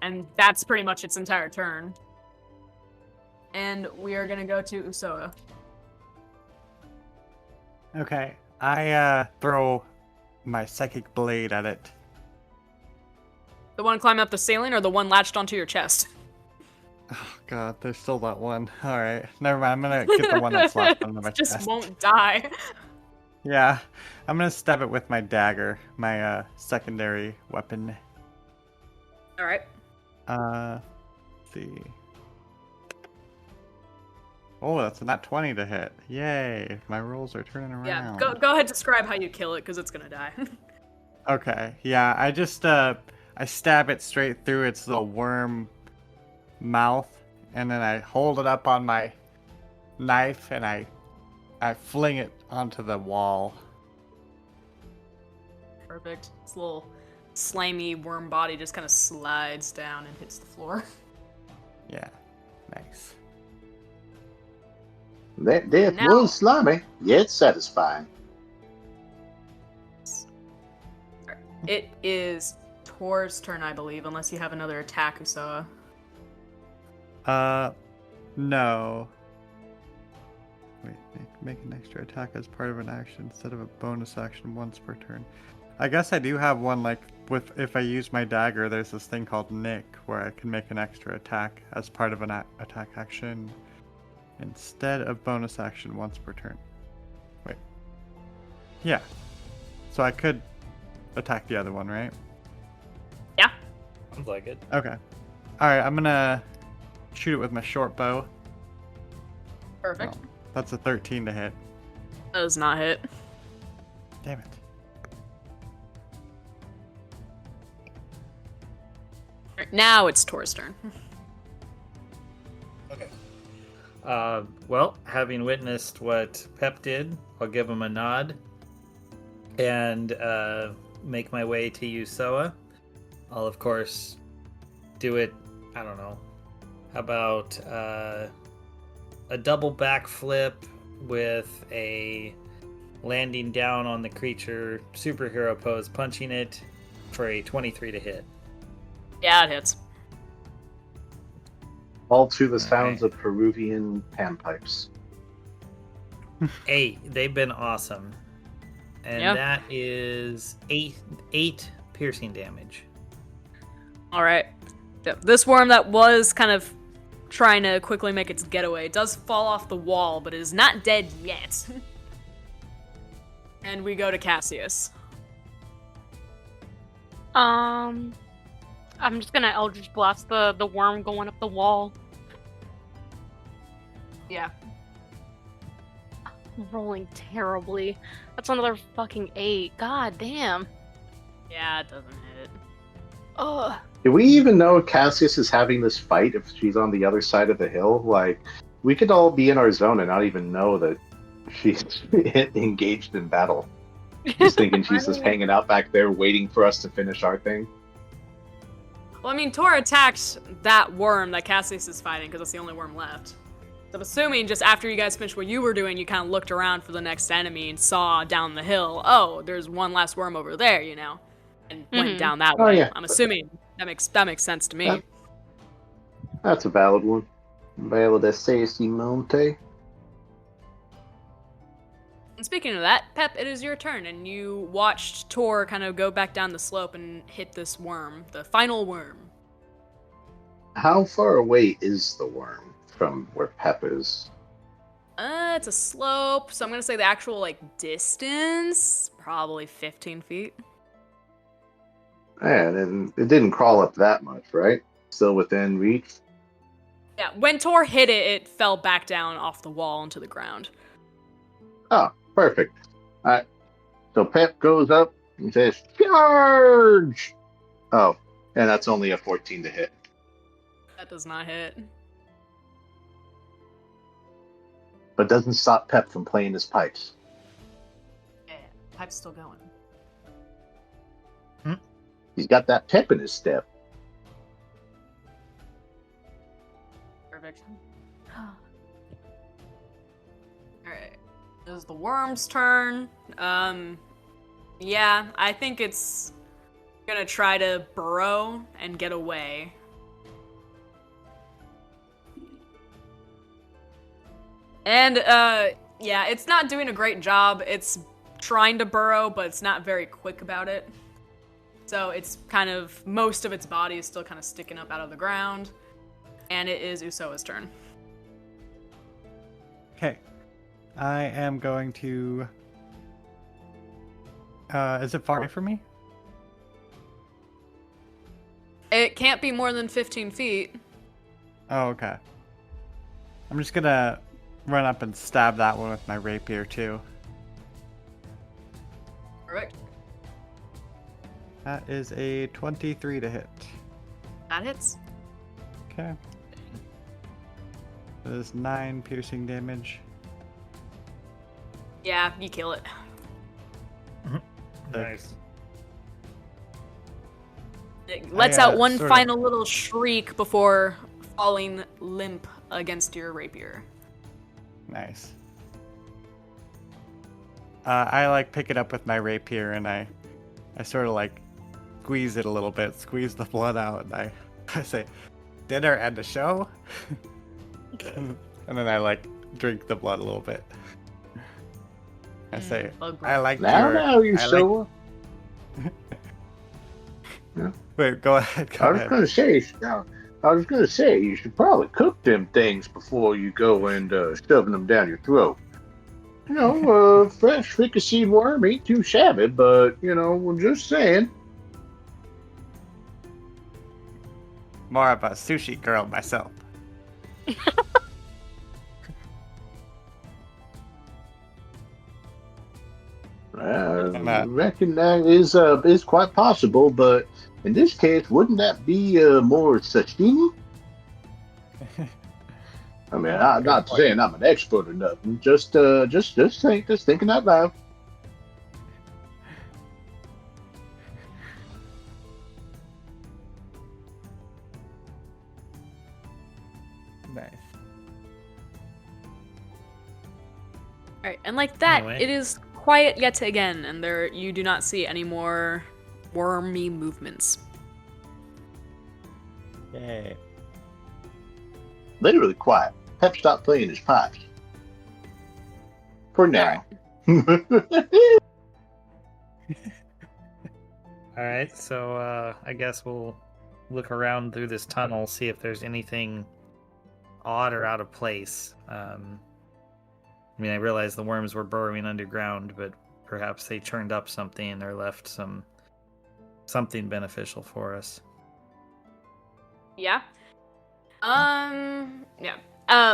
And that's pretty much its entire turn. And we are gonna go to Usoa. Okay, I throw my psychic blade at it. The one climbing up the ceiling or the one latched onto your chest? Oh god, there's still that one. Alright, never mind, I'm gonna get the one that's left on my just chest. won't die. Yeah, I'm gonna stab it with my dagger, my secondary weapon. Alright. Let's see. Oh, that's not 20 to hit. Yay, my rolls are turning around. Yeah, go ahead, describe how you kill it, because it's gonna die. Okay, yeah, I just, I stab it straight through its little worm mouth, and then I hold it up on my knife, and I fling it onto the wall. Perfect. This little slimy worm body just kind of slides down and hits the floor. Yeah, nice. That death Now- was slimy, yet satisfying. It is Tor's turn, I believe, unless you have another attack, Usoa. No. Wait, make an extra attack as part of an action instead of a bonus action once per turn. I guess I do have one, like, if I use my dagger, there's this thing called Nick, where I can make an extra attack as part of an attack action instead of bonus action once per turn. Wait. Yeah. So I could attack the other one, right? Yeah. Sounds like it. Okay. Alright, I'm gonna shoot it with my short bow. Perfect. That's a 13 to hit. Does not hit. Damn it. Alright, now it's Tor's turn. Okay. Well, having witnessed what Pep did, I'll give him a nod and make my way to Yusoa. I'll, of course, do it, I don't know, how about a double backflip with a landing down on the creature, superhero pose, punching it for a 23 to hit. Yeah, it hits. All to the sounds Alright. of Peruvian panpipes. Hey, they've been awesome. And Yeah. that is eight piercing damage. Alright. This worm that was kind of trying to quickly make its getaway does fall off the wall, but is not dead yet. And we go to Cassius. I'm just gonna Eldritch Blast the worm going up the wall. Yeah. I'm rolling terribly. That's another fucking 8. God damn. Yeah, it doesn't hit. Ugh. Do we even know Cassius is having this fight if she's on the other side of the hill? Like, we could all be in our zone and not even know that she's engaged in battle. Just thinking she's just hanging out back there waiting for us to finish our thing. Well, I mean, Tor attacked that worm that Cassius is fighting because that's the only worm left. So I'm assuming just after you guys finished what you were doing, you kind of looked around for the next enemy and saw down the hill, oh, there's one last worm over there, you know, and went down that Oh, way. yeah. I'm assuming that makes sense to me. Yeah. That's a valid one. Valid si monte. And speaking of that, Pep, it is your turn, and you watched Tor kind of go back down the slope and hit this worm, the final worm. How far away is the worm from where Pep is? It's a slope, so I'm gonna say the actual, distance, probably 15 feet. And it didn't crawl up that much, right? Still within reach? Yeah, when Tor hit it, it fell back down off the wall into the ground. Oh, perfect. Alright. So Pep goes up and says, "Charge!" Oh, and that's only a 14 to hit. That does not hit. But doesn't stop Pep from playing his pipes. Yeah, pipe's still going. He's got that pep in his step. Perfect. Alright. It is the worm's turn. Yeah, I think it's gonna try to burrow and get away. And, yeah, it's not doing a great job. It's trying to burrow, but it's not very quick about it. So it's kind of, most of its body is still kind of sticking up out of the ground. And it is Usoa's turn. Okay. I am going to... is it far away from me? It can't be more than 15 feet. Oh, okay. I'm just gonna run up and stab that one with my rapier, too. Perfect. That is a 23 to hit. That hits. Okay. That is 9 piercing damage. Yeah, you kill it. Nice. It lets I, out one sort of- final little shriek before falling limp against your rapier. Nice. I pick it up with my rapier and I sort of squeeze it a little bit, squeeze the blood out, and I say, "Dinner and a show," and then I drink the blood a little bit. I say, Bug "I like Now you I like- so. Wait, go ahead. Go I was ahead. gonna say, you should probably cook them things before you go and shoving them down your throat. You know, fresh fricasseed worm ain't too shabby, but I'm just saying. More of a sushi girl myself. reckon that is quite possible, but in this case, wouldn't that be more sashimi? I mean, I'm not saying I'm an expert or nothing. Just thinking out loud. Nice. Alright, and like that, Anyway. it is quiet yet again, and there you do not see any more wormy movements. Yay. Literally quiet. Pep stopped playing his pipes. For now. All right, so I guess we'll look around through this tunnel, see if there's anything odd or out of place. I mean, I realize the worms were burrowing underground, but perhaps they churned up something or left something beneficial for us. Yeah. Yeah.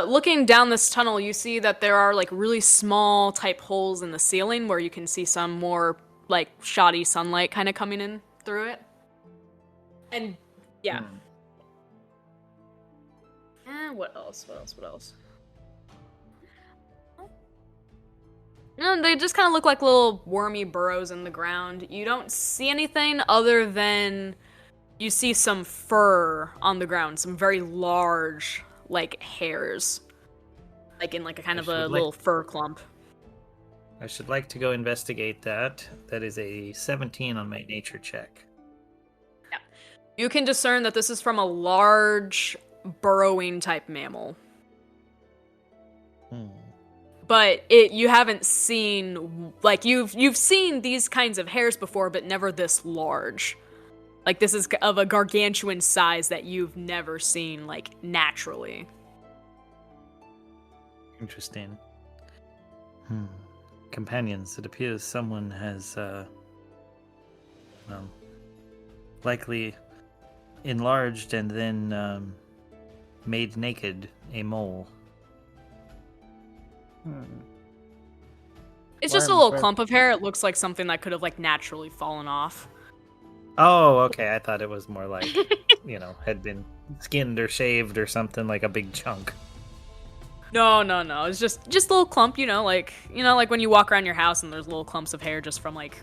Looking down this tunnel, you see that there are like really small type holes in the ceiling where you can see some more like shoddy sunlight kind of coming in through it. And yeah. What else? No, they just kind of look like little wormy burrows in the ground. You don't see anything other than you see some fur on the ground, some very large, like, hairs. Like in like a kind of a little fur clump. I should like to go investigate that. That is a 17 on my nature check. Yeah. You can discern that this is from a large, burrowing type mammal. But you haven't seen, like, you've seen these kinds of hairs before, but never this large. Like, this is of a gargantuan size that you've never seen, like, naturally. Interesting. Companions, it appears someone has, likely enlarged and then, made naked a mole. It's just a little clump of hair. It looks like something that could have, like, naturally fallen off. Oh, okay. I thought it was more like, had been skinned or shaved or something, like a big chunk. No. It's just a little clump, like when you walk around your house and there's little clumps of hair just from, like,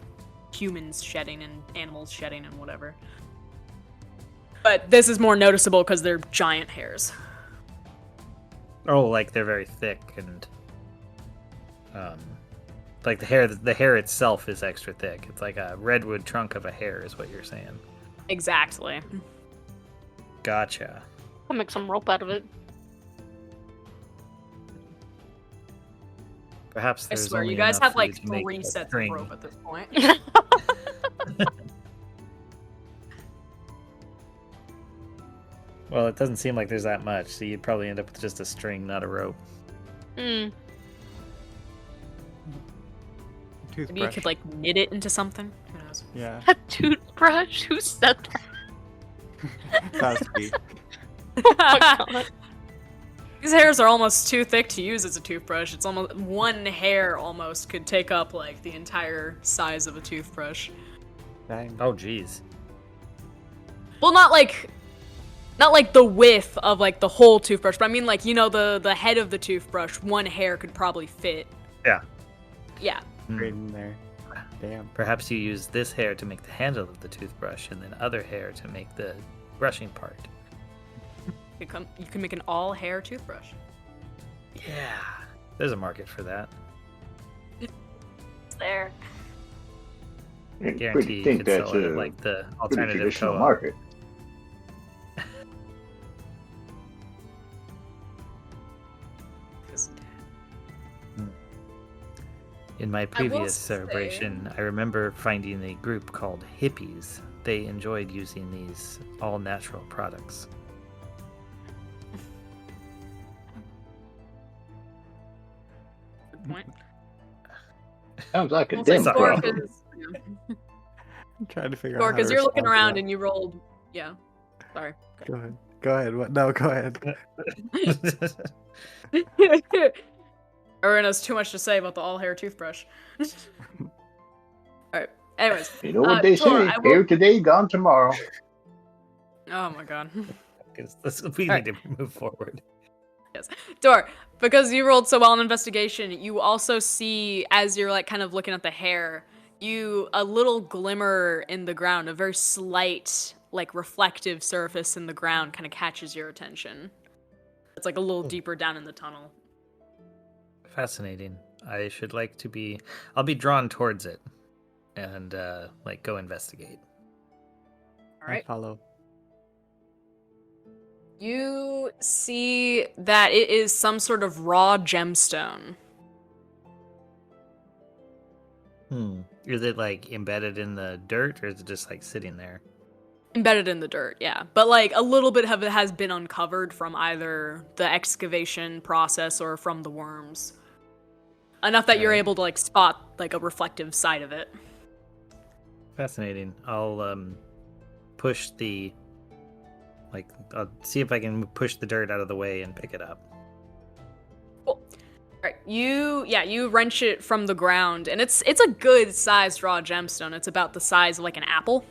humans shedding and animals shedding and whatever. But this is more noticeable because they're giant hairs. Oh, like they're very thick and, like the hair itself is extra thick. It's like a redwood trunk of a hair is what you're saying. Exactly. Gotcha. I'll make some rope out of it. Perhaps I there's swear, only you guys enough have for you like to make 3 a sets of string. rope at this point. Well, it doesn't seem like there's that much, so you'd probably end up with just a string, not a rope. Maybe you Toothbrush. could like knit it into something. Who knows? Yeah. A toothbrush? Who said that? That's me. Oh my God. These hairs are almost too thick to use as a toothbrush. It's almost one hair almost could take up like the entire size of a toothbrush. Dang. Oh, jeez. Well, not like the width of like the whole toothbrush, but I mean like the head of the toothbrush. One hair could probably fit. Yeah. Yeah. Right in there. Damn. Perhaps you use this hair to make the handle of the toothbrush, and then other hair to make the brushing part. You can make an all hair toothbrush. Yeah. There's a market for that. It's there. I Guarantee you think could that's sell it at a like the pretty alternative traditional co-op. market. In my will previous say- celebration, I remember finding a group called hippies. They enjoyed using these all-natural products. Good point. Sounds like a Well, since dim sorry. problem. Gork is, I'm trying to figure out how because to you're looking respond to around that. and you rolled. Yeah. Sorry. Go ahead. Go ahead. What? No, go ahead. Everyone has too much to say about the all hair toothbrush. All right. Anyways, You know what they Tor, say: I will. here today, gone tomorrow. Oh my god. We Alright. need to move forward. Yes. Dor, because you rolled so well in investigation, you also see, as you're like kind of looking at the hair, a little glimmer in the ground, a very slight, like reflective surface in the ground kind of catches your attention. It's like a little deeper down in the tunnel. Fascinating. I should like to be. I'll be drawn towards it, and like go investigate. All I right. follow. You see that it is some sort of raw gemstone. Is it like embedded in the dirt, or is it just like sitting there? Embedded in the dirt, yeah. But like a little bit of it has been uncovered from either the excavation process or from the worms. Enough that you're Right. able to like spot like a reflective side of it. Fascinating. I'll push the. Like, I'll see if I can push the dirt out of the way and pick it up. Cool. Alright, you wrench it from the ground, and it's a good sized raw gemstone. It's about the size of like an apple.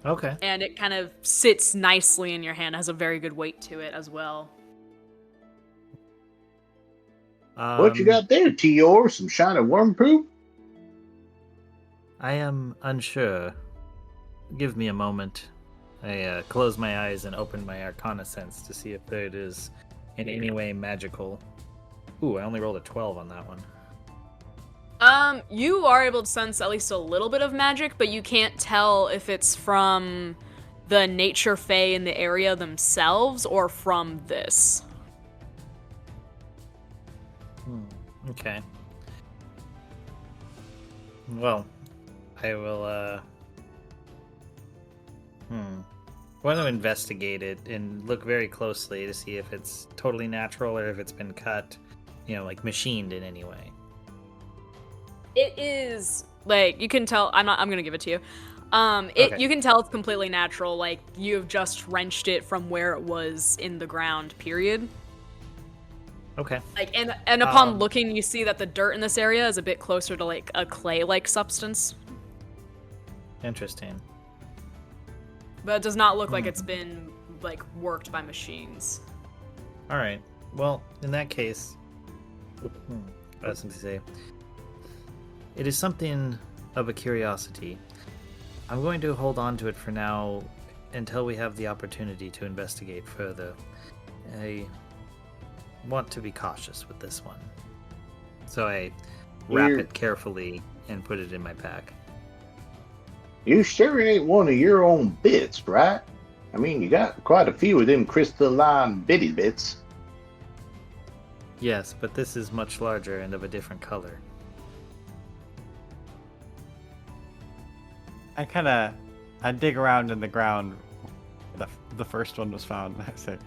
Okay. And it kind of sits nicely in your hand, has a very good weight to it as well. What you got there, Tior? Some shiny worm poop? I am unsure. Give me a moment. I close my eyes and open my Arcana sense to see if it is in any way magical. Ooh, I only rolled a 12 on that one. You are able to sense at least a little bit of magic, but you can't tell if it's from the nature fae in the area themselves or from this. Okay. Well, I will, I want to investigate it and look very closely to see if it's totally natural or if it's been cut, like machined in any way. It is, like, you can tell, I'm gonna give it to you. Okay. You can tell it's completely natural, like, you've just wrenched it from where it was in the ground, period. Okay. Like, and upon looking, you see that the dirt in this area is a bit closer to, like, a clay-like substance. Interesting. But it does not look like it's been, like, worked by machines. All right. Well, in that case, I was going to say, it is something of a curiosity. I'm going to hold on to it for now until we have the opportunity to investigate further. I want to be cautious with this one. So I wrap it carefully and put it in my pack. You sure it ain't one of your own bits, right? I mean, you got quite a few of them crystalline bitty bits. Yes, but this is much larger and of a different color. I dig around in the ground. The first one was found. I say,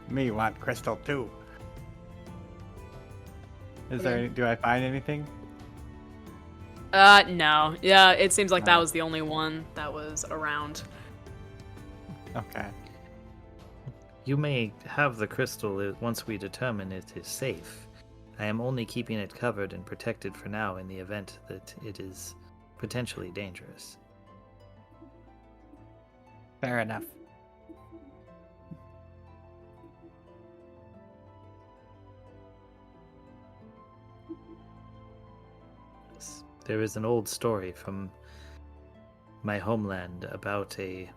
me want crystal too. Do I find anything? No. Yeah, it seems like that was the only one that was around. Okay. You may have the crystal once we determine it is safe. I am only keeping it covered and protected for now in the event that it is potentially dangerous. Fair enough. There is an old story from my homeland about a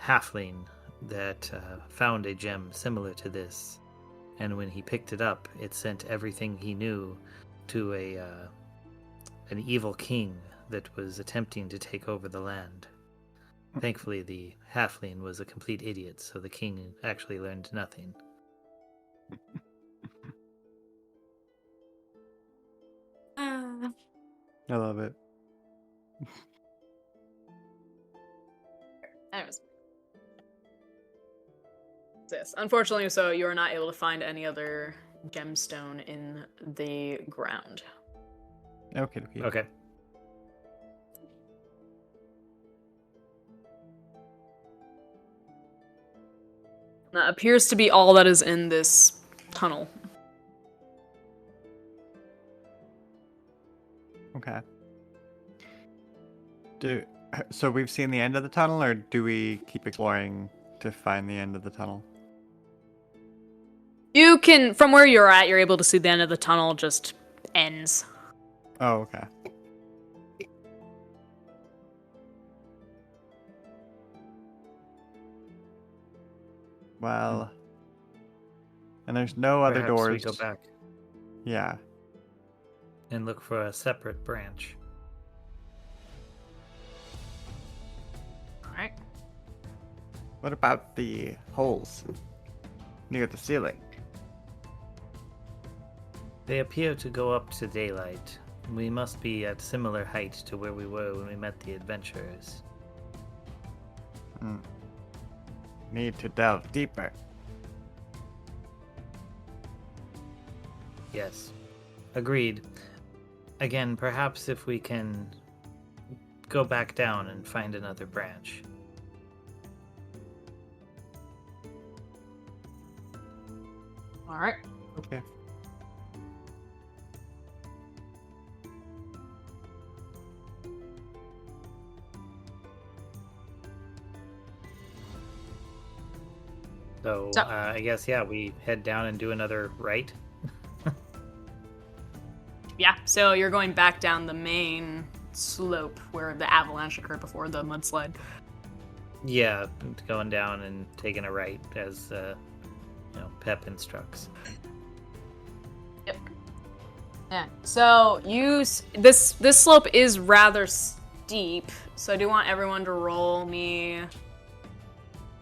halfling that found a gem similar to this, and when he picked it up, it sent everything he knew to an evil king that was attempting to take over the land. Thankfully, the halfling was a complete idiot, so the king actually learned nothing. I love it. Anyways. Yes. Unfortunately, so you are not able to find any other gemstone in the ground. Okay. That appears to be all that is in this tunnel. Okay. So we've seen the end of the tunnel, or do we keep exploring to find the end of the tunnel? You can, from where you're at, you're able to see the end of the tunnel just ends. Oh, okay. Well, and there's no other Perhaps doors. we go back Yeah. and look for a separate branch. Alright. What about the holes near the ceiling? They appear to go up to daylight. We must be at similar height to where we were when we met the adventurers. Need to delve deeper. Yes. Agreed. Again, perhaps if we can go back down and find another branch. Alright. Okay. So, So- I guess, yeah, we head down and do another right. Yeah, so you're going back down the main slope where the avalanche occurred before the mudslide. Yeah, going down and taking a right as, Pep instructs. Yep. Yeah. So this slope is rather steep, so I do want everyone to roll me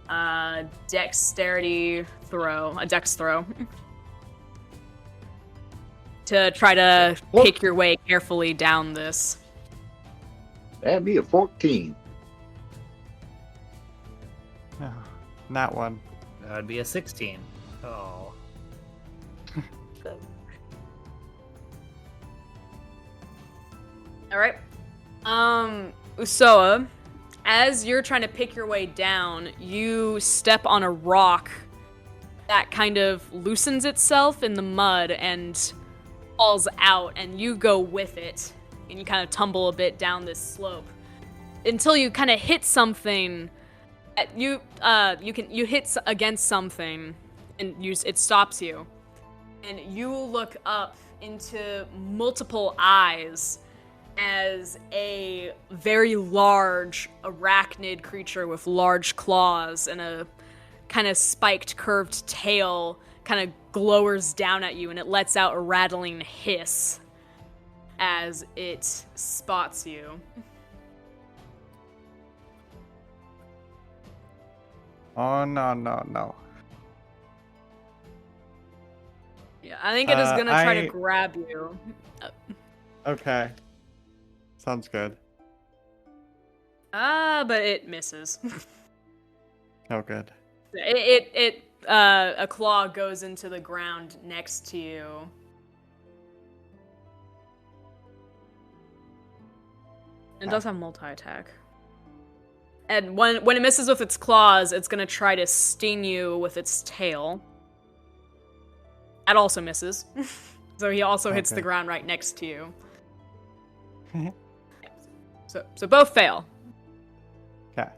a dexterity throw, a dex throw. To try to pick your way carefully down this. That'd be a 14. No, not one. That would be a 16. Oh. Alright. Usoa, as you're trying to pick your way down, you step on a rock that kind of loosens itself in the mud and falls out, and you go with it, and you kind of tumble a bit down this slope until you kind of hit something. You hit against something, and it stops you, and you look up into multiple eyes as a very large arachnid creature with large claws and a kind of spiked, curved tail kind of glowers down at you, and it lets out a rattling hiss as it spots you. Oh, no. Yeah, I think it is gonna try I- to grab you. Okay. Sounds good. But it misses. Oh, good. A claw goes into the ground next to you. It does have multi-attack. And when it misses with its claws, it's gonna try to sting you with its tail. That also misses. So he also hits the Okay. ground right next to you. So both fail. Okay.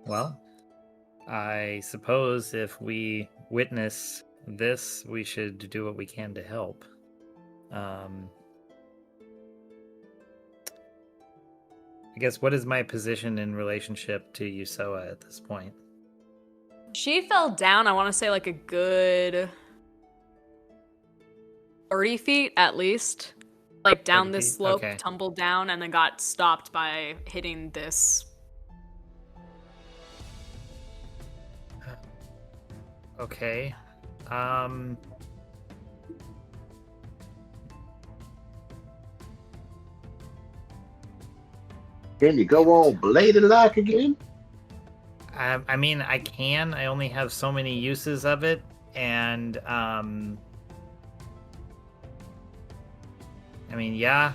Well, I suppose if we witness this, we should do what we can to help. I guess, what is my position in relationship to Yusoa at this point? She fell down, I want to say, like a good 30 feet at least. Like down 30 this feet? slope, Okay. tumbled down, and then got stopped by hitting this. Okay. Can you go all bladed like again? I mean, I can. I only have so many uses of it, and I mean, yeah.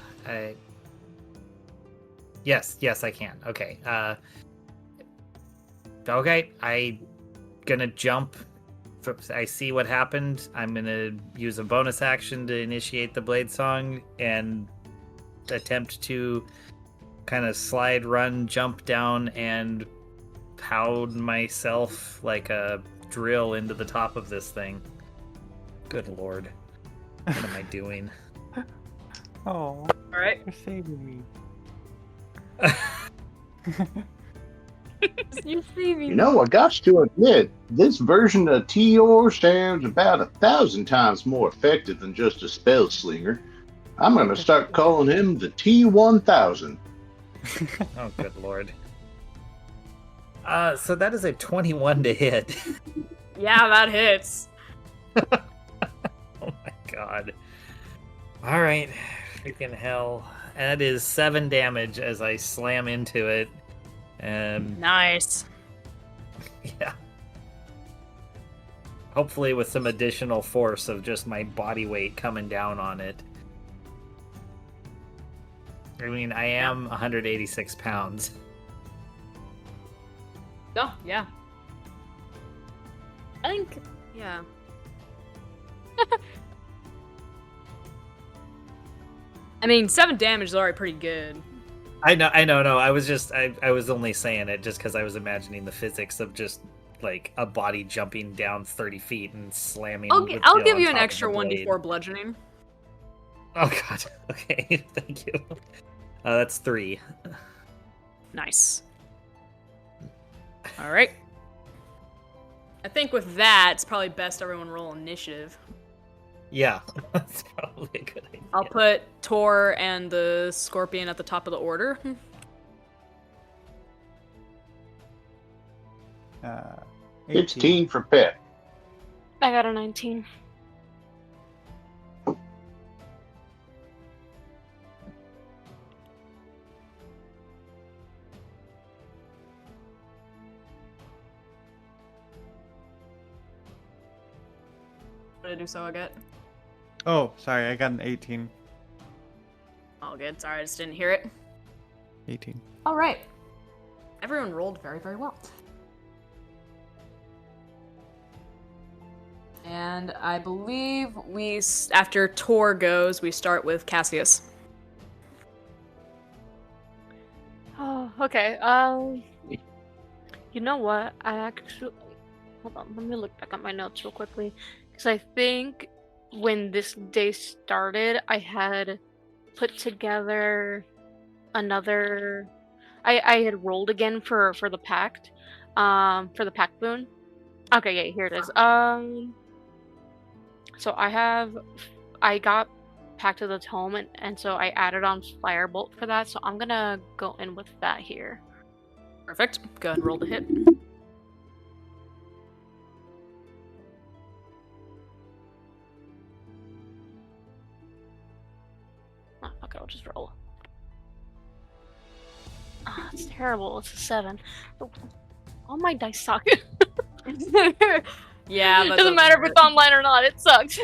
Yes, I can. Okay. Okay, I gonna jump I see what happened. I'm gonna use a bonus action to initiate the blade song and attempt to kind of slide, run, jump down, and pound myself like a drill into the top of this thing. Good lord. What am I doing? Oh, Alright. you're saving me. You're saving You know, I got to admit, this version of Tior sounds about 1,000 times more effective than just a spell slinger. I'm going to start calling him the T-1000. Oh, good lord. So that is a 21 to hit. Yeah, that hits. Oh my god. Alright. Freaking hell. That is 7 damage as I slam into it. Nice. Yeah. Hopefully with some additional force of just my body weight coming down on it. I mean, I am 186 pounds. Oh, yeah. I think, yeah. I mean, 7 damage is already pretty good. I know. No, I was just, I was only saying it just because I was imagining the physics of just like a body jumping down 30 feet and slamming. I'll give on you an top of extra the blade. 1d4 bludgeoning. Oh god. Okay, thank you. That's 3. Nice. Alright. I think with that, it's probably best everyone roll initiative. Yeah, that's probably a good idea. I'll put Tor and the Scorpion at the top of the order. 18. 16 for Pep. I got a 19. What did Uso get? Oh, sorry, I got an 18. All good. Sorry, I just didn't hear it. 18. All right. Everyone rolled very, very well. And I believe after Tor goes, we start with Cassius. Oh, okay. You know what? I actually... Hold on, let me look back at my notes real quickly. Because I think when this day started, I had put together another... I had rolled again for the pact. For the pact boon. Okay, yeah, here it is. So I got Pact of the Tome, and so I added on Firebolt for that, so I'm gonna go in with that here. Perfect. Go ahead and roll the hit. Oh, okay, I'll just roll. Ah, it's terrible. It's a 7. All my dice suck. Yeah, but Doesn't matter if it's online or not, it sucks.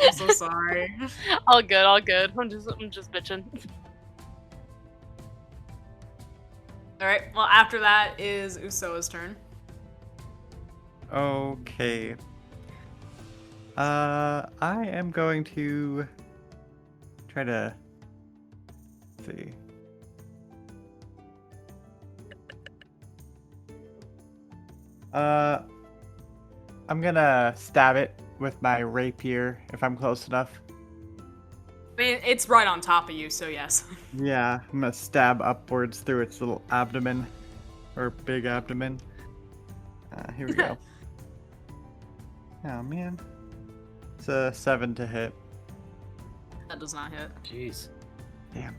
I'm so sorry. All good, all good. I'm just bitching. Alright, well, after that is Usoa's turn. Okay. I am going to try to see. I'm gonna stab it with my rapier if I'm close enough. I mean, it's right on top of you, so yes. Yeah, I'm gonna stab upwards through its little abdomen, or big abdomen. Here we go. Oh man, it's a 7 to hit. That does not hit. Jeez. Damn.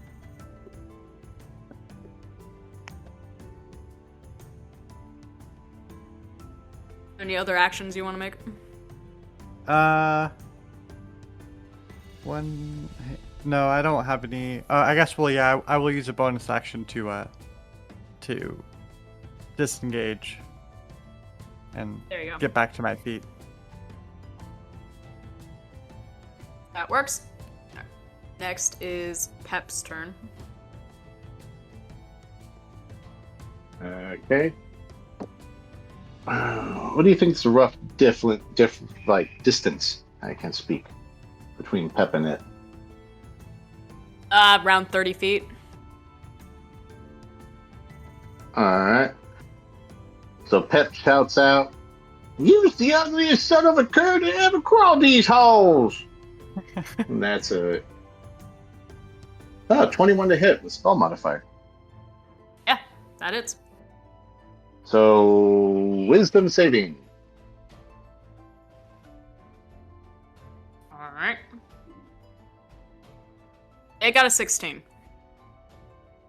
Any other actions you want to make? One. No, I don't have any. I guess. Well, yeah, I will use a bonus action to disengage and There you go. get back to my feet. That works. Alright. Next is Pep's turn. Okay. Oh, What do you think is the rough, different, like distance? I can't speak between Pep and it. Around 30 feet. All right. So Pep shouts out, "You's the ugliest son of a cur that ever crawled these halls." And that's a 21 to hit with spell modifier. Yeah, that is. So wisdom saving. All right. It got a 16.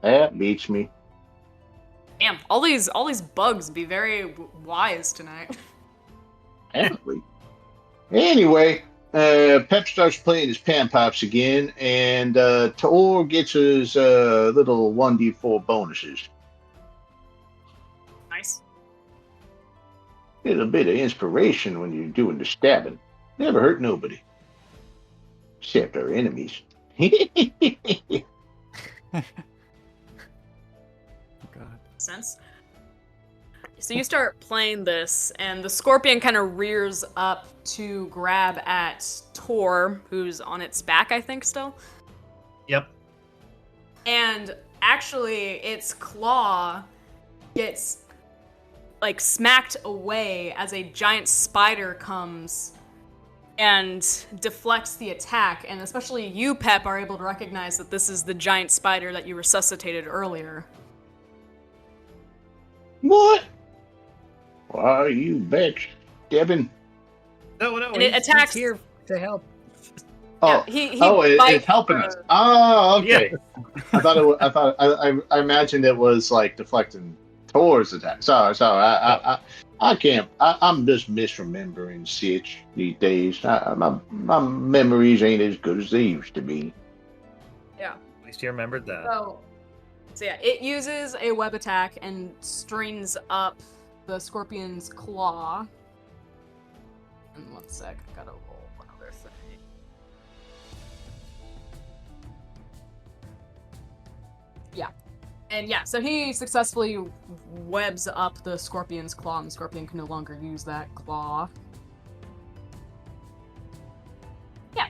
That beats me. Damn, all these bugs be very wise tonight. Aptly. Anyway, Pep starts playing his pan pops again, and Taor gets his little 1d4 bonuses. Nice. Get a bit of inspiration when you're doing the stabbing. Never hurt nobody. Except our enemies. God. Sense. So you start playing this, and the scorpion kind of rears up to grab at Tor, who's on its back, I think, still. Yep. And actually, its claw gets like smacked away as a giant spider comes and deflects the attack. And especially you, Pep, are able to recognize that this is the giant spider that you resuscitated earlier. What? Why are you backstabbing? No, And it attacks- He's here to help. Oh, he bites it's helping her. us. Oh, okay. I imagined it was like deflecting towards attack. Sorry. I can't. I'm just misremembering Sitch these days. My memories ain't as good as they used to be. Yeah. At least you remembered that. So yeah, it uses a web attack and strings up the scorpion's claw. And 1 sec, I gotta roll one other thing. Yeah. And yeah, so he successfully webs up the scorpion's claw, and the scorpion can no longer use that claw. Yeah.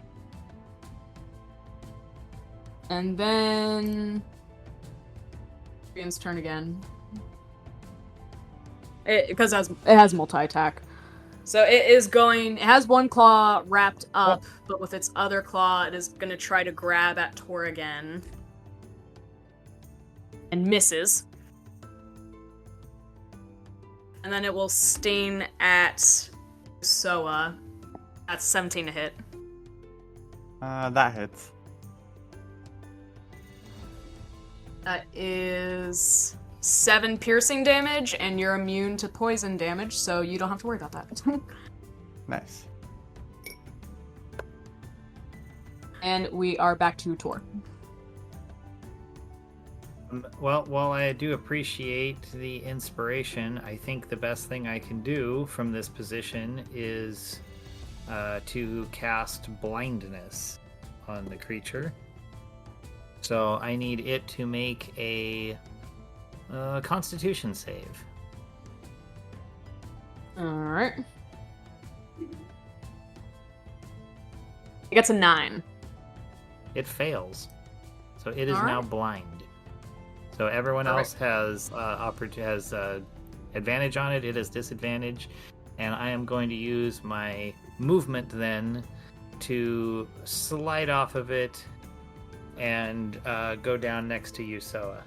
And then scorpion's turn again. Because it has multi-attack. So it has one claw wrapped up, but with its other claw, it is going to try to grab at Tor again. And misses. And then it will sting at Soa. That's 17 to hit. That hits. That is 7 piercing damage, and you're immune to poison damage, so you don't have to worry about that. Nice. And we are back to Tor. Well, while I do appreciate the inspiration, I think the best thing I can do from this position is to cast blindness on the creature. So I need it to make a Constitution save. Alright. It gets a 9. It fails. So it is All right. now blind. So everyone All else has advantage on it. It has disadvantage. And I am going to use my movement then to slide off of it and go down next to Yusoa.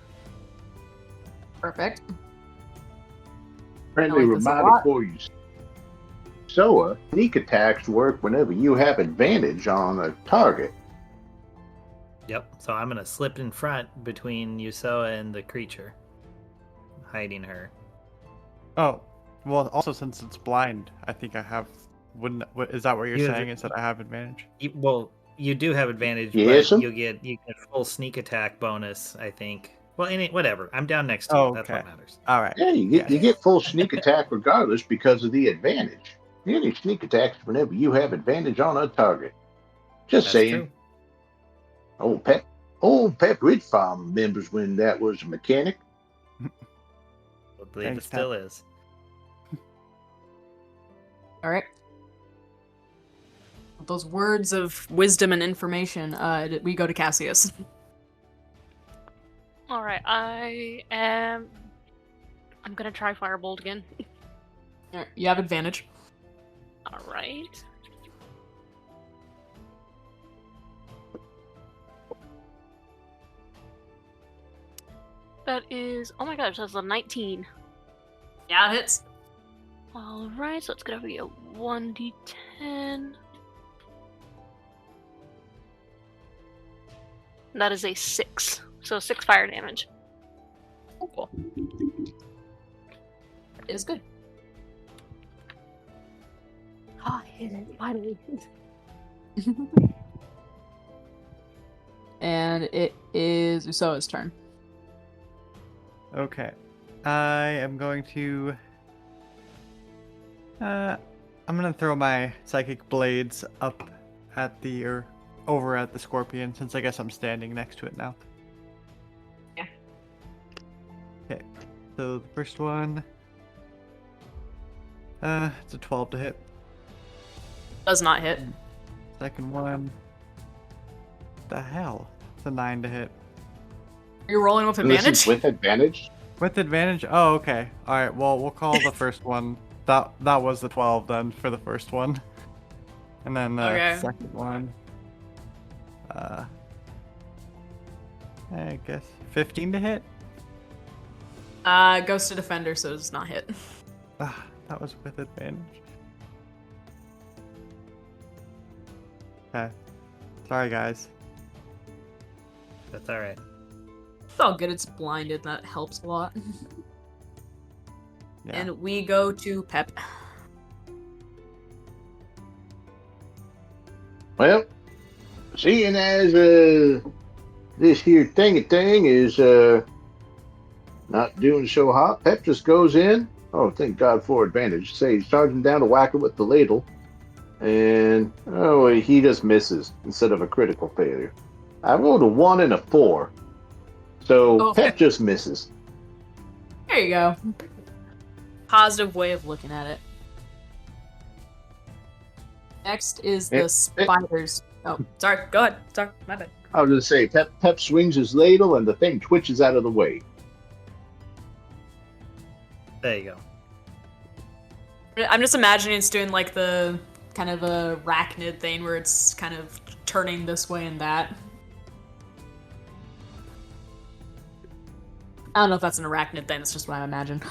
Perfect. Friendly I like this a reminder lot. for you. Soa, sneak attacks work whenever you have advantage on a target. Yep. So I'm going to slip in front between Yusoa and the creature, hiding her. Oh, well, also since it's blind, I think I have. Is that what you're You have- saying? Is that I have advantage? You do have advantage, Yes, but you get full sneak attack bonus, I think. Well, whatever. I'm down next to you. Oh, That's okay. what matters. All right. Yeah, you get full sneak attack regardless because of the advantage. Any sneak attacks whenever you have advantage on a target. Just That's saying. true. Old Pep Ridge Farm remembers when that was a mechanic. I believe Thanks, it still is. All right. With those words of wisdom and information, we go to Cassius. All right, I'm gonna try Firebolt again. All right, you have advantage. All right. That is, oh my gosh, that's a 19. Yeah, it hits. All right, so it's gonna be a 1d10. That is a 6. So 6 fire damage. Cool. It is good. Oh, I hit it, finally. And it is Usoa's turn. Okay. I am going to... I'm gonna throw my psychic blades up at the... or over at the scorpion, since I guess I'm standing next to it now. Yeah. Okay. So the first one... it's a 12 to hit. Does not hit. Second one... The hell? It's a 9 to hit. You're rolling with And this advantage? is with advantage? With advantage? Oh, okay. Alright, well, we'll call the first one. That was the 12 then for the first one. And then the Okay. second one. I guess 15 to hit? Goes to defender, so does not hit. Ah, that was with advantage. Okay. Sorry, guys. That's all right. It's all good, it's blinded, that helps a lot. Yeah. And we go to Pep. Well, seeing as this here thing is not doing so hot, Pep just goes in. Oh, thank God for advantage. Say he's charging down to whack it with the ladle, and oh, he just misses instead of a critical failure. I rolled a 1 and a 4, so Oh. Pep just misses. There you go. Positive way of looking at it. Next is the spiders. Oh, sorry. Go ahead. Sorry, my bad. I was gonna say Pep swings his ladle, and the thing twitches out of the way. There you go. I'm just imagining it's doing like the kind of a arachnid thing where it's kind of turning this way and that. I don't know if that's an arachnid thing, that's just what I imagine.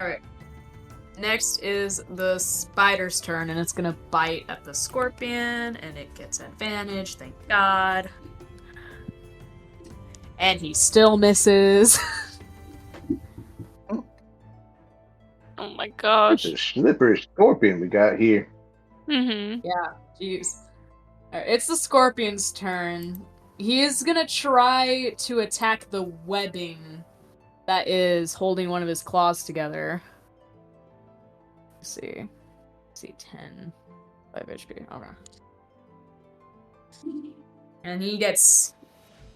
Alright. Next is the spider's turn, and it's gonna bite at the scorpion, and it gets advantage, thank God. And he still misses. Oh my gosh. It's a slippery scorpion we got here. Mm-hmm. Yeah, jeez. Alright, it's the scorpion's turn. He is gonna try to attack the webbing that is holding one of his claws together. Let's see. 10. 5 HP. Okay. And he gets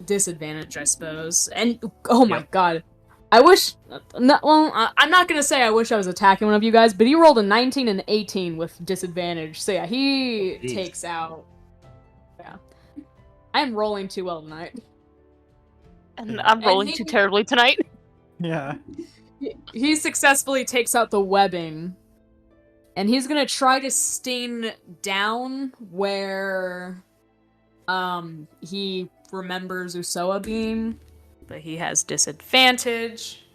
disadvantage, I suppose. And oh my god. I wish. I'm not gonna say I wish I was attacking one of you guys, but he rolled a 19 and 18 with disadvantage. So yeah, he Jeez. takes out. Yeah. I'm rolling too well tonight. And I'm rolling too terribly tonight. Yeah. He successfully takes out the webbing. And he's gonna try to sting down where he remembers Usoa being, but he has disadvantage.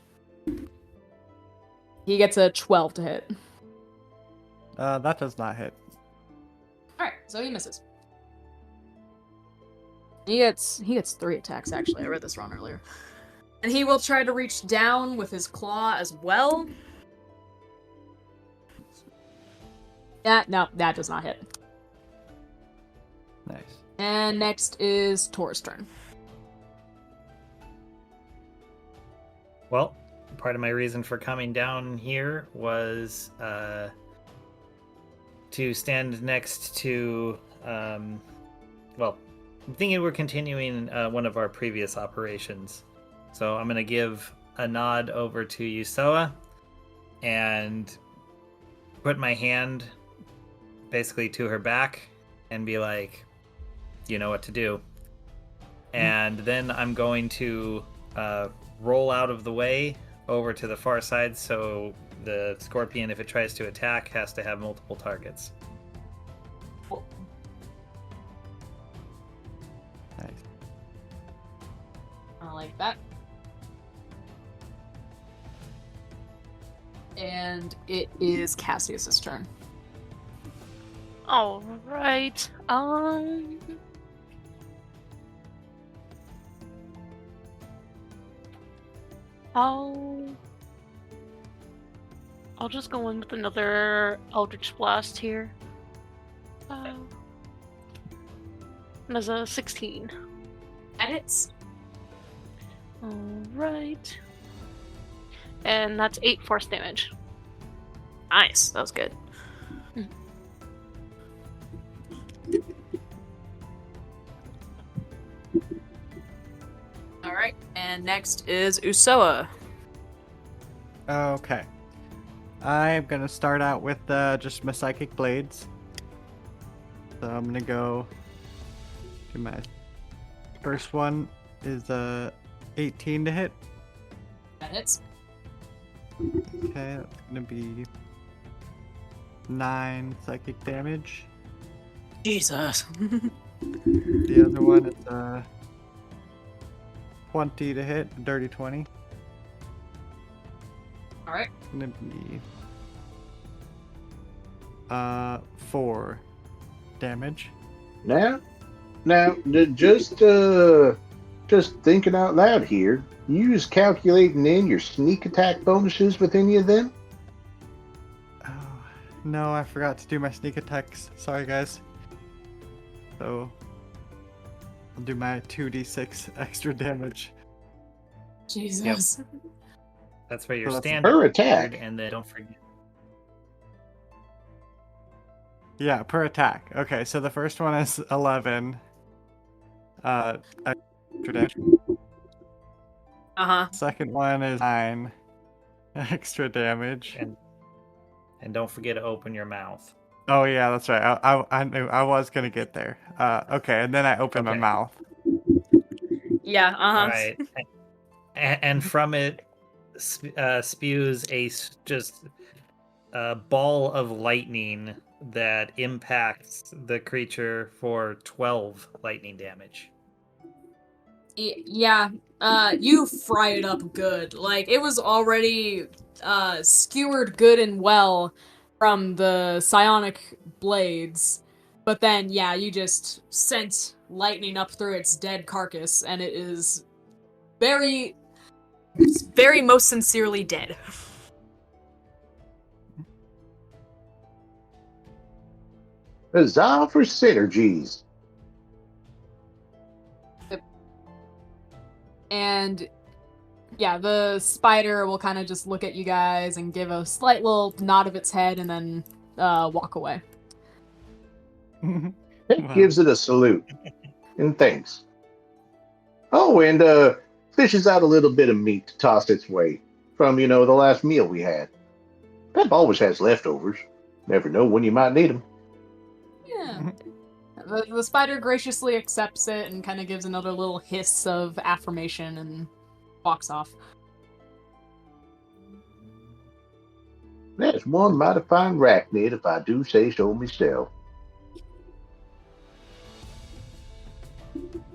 He gets a 12 to hit. That does not hit. Alright, so he misses. He gets 3 attacks, actually. I read this wrong earlier. And he will try to reach down with his claw as well. No, that does not hit. Nice. And next is Tor's turn. Well, part of my reason for coming down here was to stand next to, well, I'm thinking we're continuing one of our previous operations So I'm gonna give a nod over to Yusoa and put my hand basically to her back and be like, you know what to do. And then I'm going to roll out of the way over to the far side, so the scorpion, if it tries to attack, has to have multiple targets. Nice. I like that. And it is Cassius's turn. All right. I'll just go in with another Eldritch Blast here. There's a 16. That hits. All right. And that's 8 force damage. Nice. That was good. All right. And next is Usoa. Okay. I'm gonna start out with just my psychic blades. So I'm gonna go. My first one is 18 to hit. That hits. Okay, that's gonna be 9 psychic damage. Jesus. The other one is 20 to hit, dirty 20. All right. It's gonna be 4 damage. Now, just thinking out loud here. You just calculating in your sneak attack bonuses with any of them? Oh, no, I forgot to do my sneak attacks. Sorry, guys. So, I'll do my 2d6 extra damage. Jesus. That's where your So that's standard, per attack. and then don't forget. Yeah, per attack. Okay, so the first one is 11. Extra damage. Uh-huh. Second one is 9 extra damage. And don't forget to open your mouth. Oh yeah, that's right. I knew I was gonna get there. Okay, and then I open my Okay. mouth. Yeah, uh-huh. All right. And from it spews just a ball of lightning that impacts the creature for 12 lightning damage. Yeah, you fry it up good. Like, it was already skewered good and well from the psionic blades. But then, yeah, you just sent lightning up through its dead carcass, and it is very most sincerely dead. Huzzah for synergies. And yeah, the spider will kind of just look at you guys and give a slight little nod of its head and then walk away. It Wow. gives it a salute and thanks. Oh, and fishes out a little bit of meat to toss its way from, the last meal we had. Pep always has leftovers. Never know when you might need them. Yeah. The spider graciously accepts it and kind of gives another little hiss of affirmation and walks off. That's one mighty fine arachnid, if I do say so myself.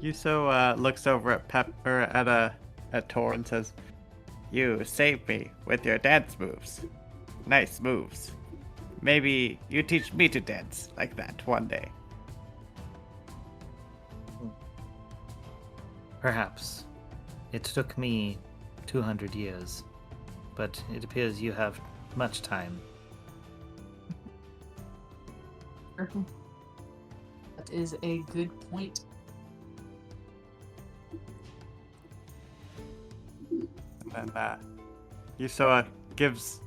Yuso looks over at at Tor and says, "You saved me with your dance moves. Nice moves. Maybe you teach me to dance like that one day." Perhaps. It took me 200 years, but it appears you have much time. That is a good point. And then Yuso gives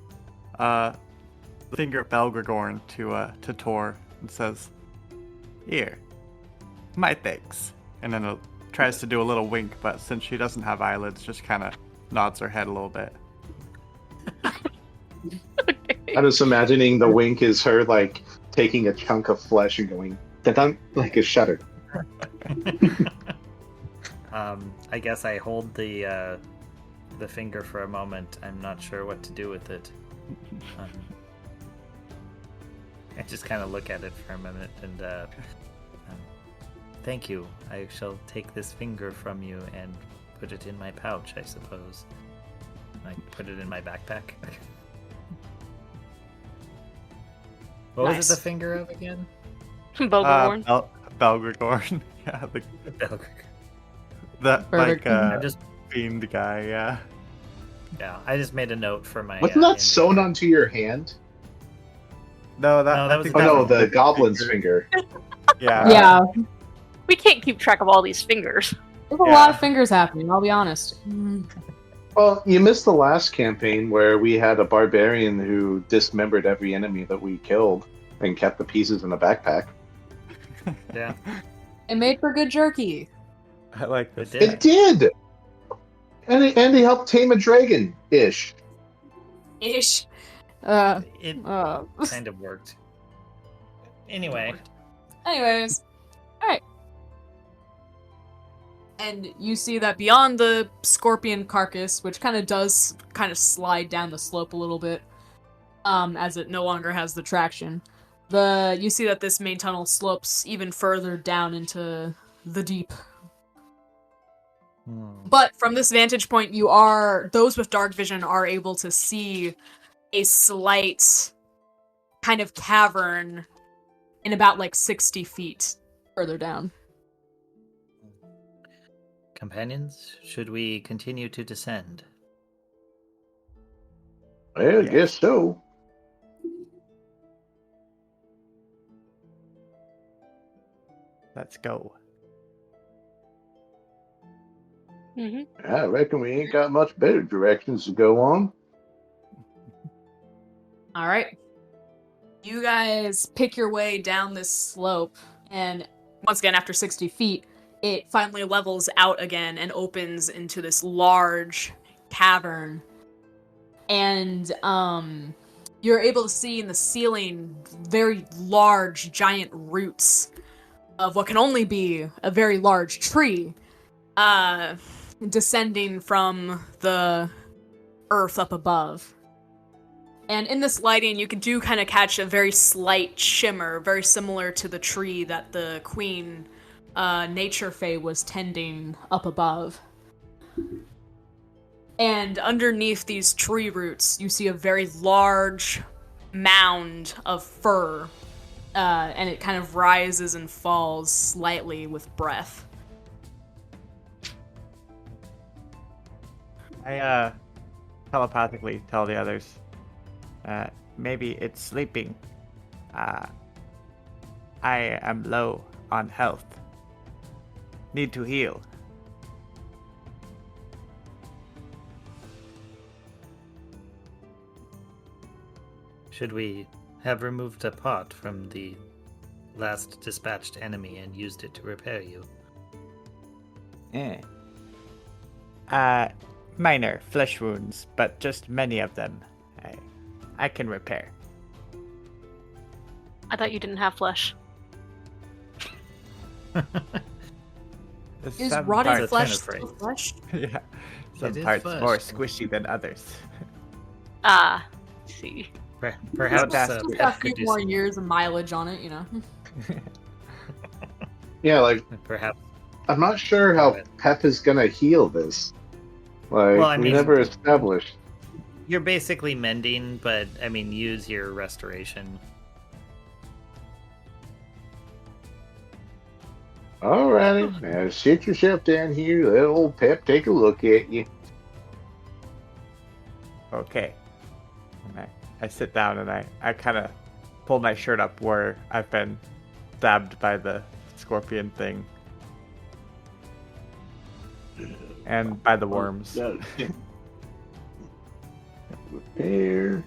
the finger of Belgregorn to Tor and says, "Here, my thanks." And then tries to do a little wink, but since she doesn't have eyelids, just kind of nods her head a little bit. I'm just imagining the wink is her like taking a chunk of flesh and going dun like a shutter. I guess I hold the finger for a moment. I'm not sure what to do with it. I just kind of look at it for a minute and thank you. I shall take this finger from you and put it in my pouch, I suppose. I put it in my backpack. What was Nice. it the finger of again? Bogorn. Belgregorn. Yeah, the like I'm just fiend guy. Yeah. yeah. I just made a note for my. Wasn't that inventory. sewn onto your hand? No, No, that I was think Oh no, Definitely. the goblin's finger. Yeah. Yeah, We can't keep track of all these fingers. there's a Yeah. lot of fingers happening, I'll be honest. Well, you missed the last campaign where we had a barbarian who dismembered every enemy that we killed and kept the pieces in a backpack. Yeah, It made for good jerky. I like this. it did. It did, and he helped tame a dragon ish. Ish. It Uh, kind of worked. Anyway, anyways. Alright. And you see that beyond the scorpion carcass, which kind of does kind of slide down the slope a little bit, as it no longer has the traction. You see that this main tunnel slopes even further down into the deep. But from this vantage point, those with dark vision are able to see a slight kind of cavern in about like 60 feet further down. companions, should we continue to descend? Well, I Yeah. guess so. Let's go. Hmm. I reckon we ain't got much better directions to go on. All right. You guys pick your way down this slope, and once again, after 60 feet, it finally levels out again and opens into this large cavern. And you're able to see in the ceiling very large, giant roots of what can only be a very large tree, descending from the earth up above. And in this lighting, you can do kind of catch a very slight shimmer, very similar to the tree that the queen, Nature Fae, was tending up above. And underneath these tree roots, you see a very large mound of fur, and it kind of rises and falls slightly with breath. I telepathically tell the others, maybe it's sleeping. I am low on health. Need to heal. Should we have removed a pot from the last dispatched enemy and used it to repair you? Minor flesh wounds, but just many of them. I can repair. I thought you didn't have flesh. Is Some rotting parts- flesh kind of still flesh? Yeah, some It is parts flesh. more squishy than others. Ah, see. Perhaps that's- It's got a Pep few could do more some- years of mileage on it, you know. Yeah, like Perhaps I'm not sure how Right. Pep is gonna heal this. Like Well, I we mean- never established. you're basically mending, but I mean, use your restoration. Alrighty, now sit yourself down here. Let old Pep take a look at you. Okay. And I sit down and I kind of pull my shirt up where I've been stabbed by the scorpion thing. And by the worms. Repair.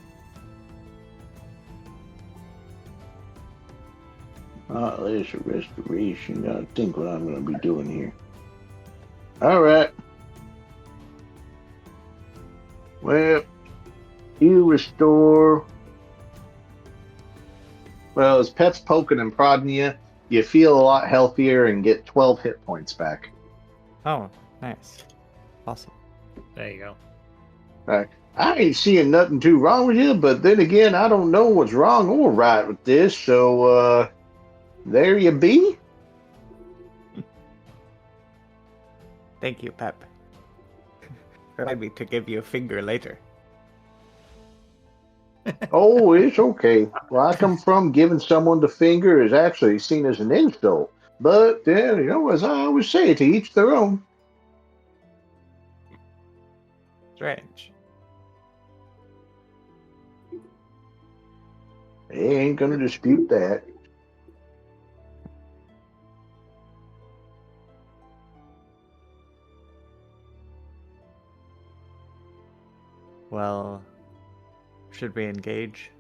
There's a restoration. Gotta think what I'm gonna be doing here. All right. Well, you restore. Well, as Pet's poking and prodding you, you feel a lot healthier and get 12 hit points back. Oh, nice. Awesome. There you go. I ain't seeing nothing too wrong with you, but then again, I don't know what's wrong or right with this, so there you be. Thank you, Pep. Remind me to give you a finger later. Oh, it's okay. Where I come from, giving someone the finger is actually seen as an insult. But then, as I always say, to each their own. Strange. They ain't gonna dispute that. Well, should we engage?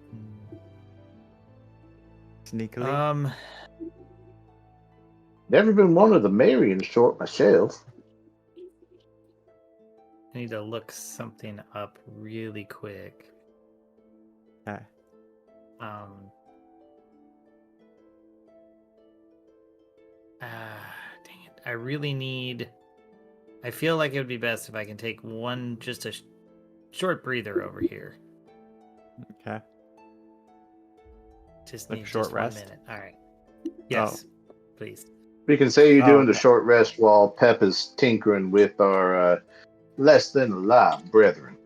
Sneakily? Never been one of the marrying sort myself. I need to look something up really quick. Okay. Dang it. I really need. I feel like it would be best if I can take just a short breather over here. Okay. Just Like need short just rest? 1 minute. All right. Yes, please. We can say you're doing the okay. short rest while Pep is tinkering with our less than alive brethren.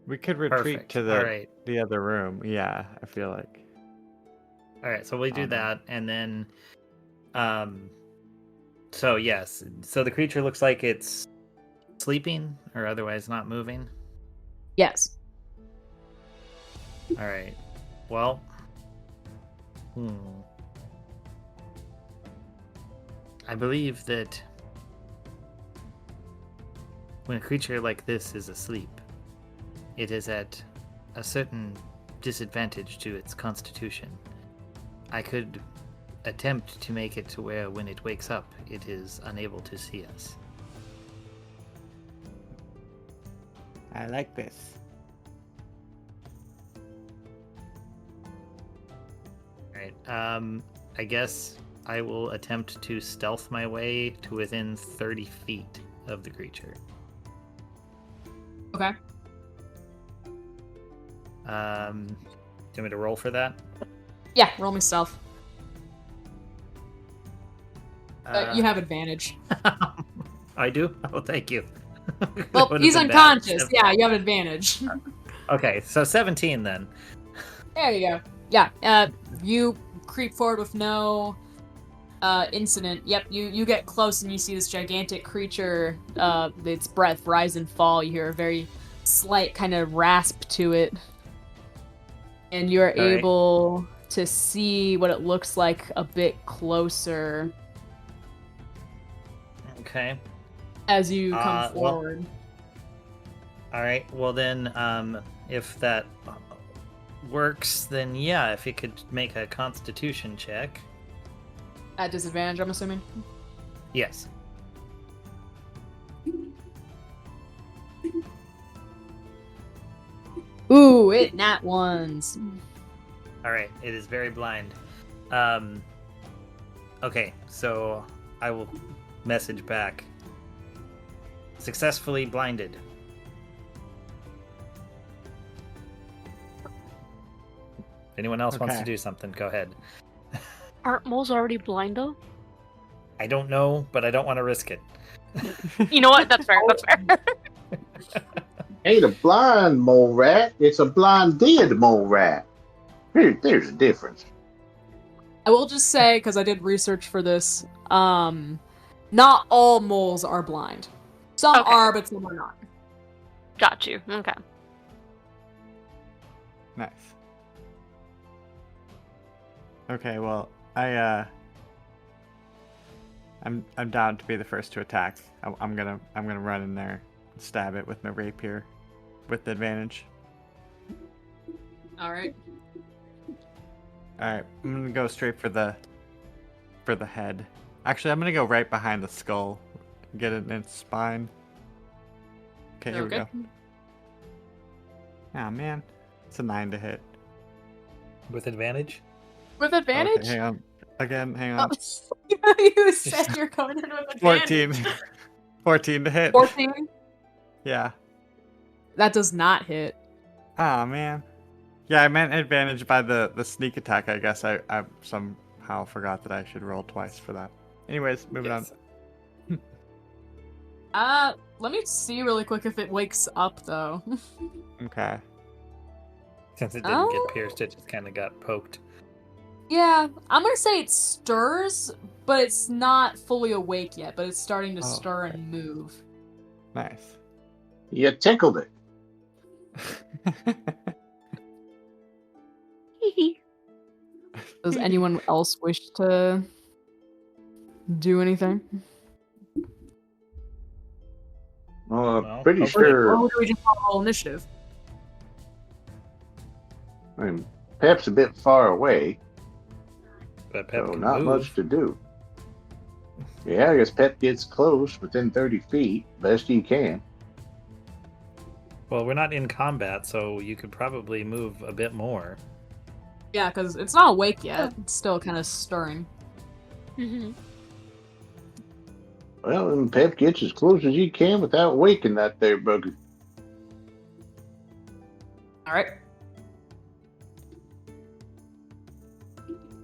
We could retreat Perfect. to All right. the other room. Yeah, I feel like. All right. So we do that, and then, so yes. So the creature looks like it's sleeping or otherwise not moving. Yes. All right. Well. I believe that when a creature like this is asleep, it is at a certain disadvantage to its constitution. I could attempt to make it to where when it wakes up, it is unable to see us. I like this. Alright, I guess I will attempt to stealth my way to within 30 feet of the creature. Okay. Do you want me to roll for that? Yeah, roll me stealth. You have advantage. I do? Oh, thank you. Well, That would've he's been bad. unconscious. Yeah, you have advantage. Okay, so 17 then. There you go. Yeah, you creep forward with no incident. Yep, you get close and you see this gigantic creature, its breath rise and fall. You hear a very slight kind of rasp to it. And you're All right. able to see what it looks like a bit closer Okay. as you come Well- forward. All right. Well, then, if that works, then yeah, if you could make a Constitution check. At disadvantage, I'm assuming. Yes. Ooh, it nat ones. All right. It is very blind. Okay, so I will message back. Successfully blinded. If anyone else wants to Okay. do something, go ahead. Aren't moles already blind though? I don't know, but I don't want to risk it. You know what? That's fair. That's fair. Ain't a blind mole rat, it's a blinded mole rat. There's a difference. I will just say, because I did research for this, not all moles are blind. Some Okay. are, but some are not. Got you. Okay. Nice. Okay, well, I'm down to be the first to attack. I'm gonna run in there, and stab it with my rapier, with advantage. All right. All right, I'm gonna go straight for the head. Actually, I'm gonna go right behind the skull, get it in its spine. Okay, here we go. Ah, man. It's a 9 to hit. With advantage? With Okay, advantage? hang on. Again, hang on. You said you're coming in with advantage. 14. 14 to hit. 14? Yeah. That does not hit. Ah, man. Yeah, I meant advantage by the sneak attack, I guess. I somehow forgot that I should roll twice for that. Anyways, moving Yes. Let me see really quick if it wakes up, though. on. Okay. Since it didn't get pierced, it just kind of got poked. Yeah, I'm gonna say it stirs, but it's not fully awake yet, but it's starting to stir and move. Nice. You tickled it. Does anyone else wish to do anything? Well, Well, I'm pretty hopefully- sure. Or do we just roll initiative? I mean, Pep's a bit far away, But Pep so can not move. much to do. Yeah, I guess Pep gets close within 30 feet, best he can. Well, we're not in combat, so you could probably move a bit more. Yeah, because it's not awake yet. It's still kind of stirring. Mm-hmm. Well, and Pep gets as close as he can without waking that there bugger. Alright.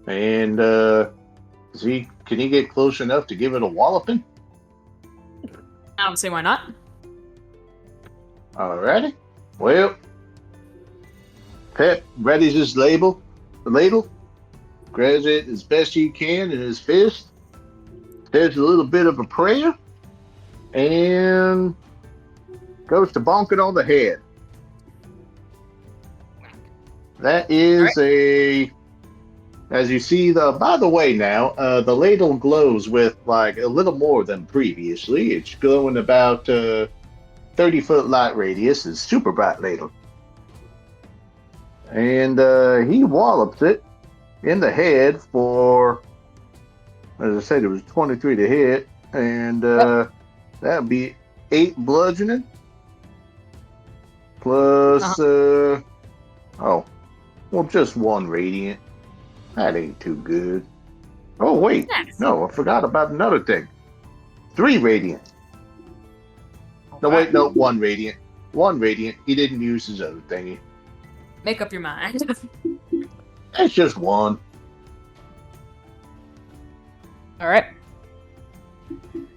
And can he get close enough to give it a walloping? I don't see why not. Alrighty. Well, Pep readies his ladle, grabs it as best he can in his fist, says a little bit of a prayer, and goes to bonk it on the head. That is as you see, by the way now, the ladle glows with like a little more than previously. It's glowing about 30-foot light radius. It's super bright ladle. And he wallops it in the head for, as I said, it was 23 to hit. And that'd be 8 bludgeoning. Plus, just 1 radiant. That ain't too good. Oh, wait. Nice. No, I forgot about another thing. 3 radiant. No, wait, no, 1 radiant. 1 radiant. He didn't use his other thingy. Make up your mind. That's just 1. Alright.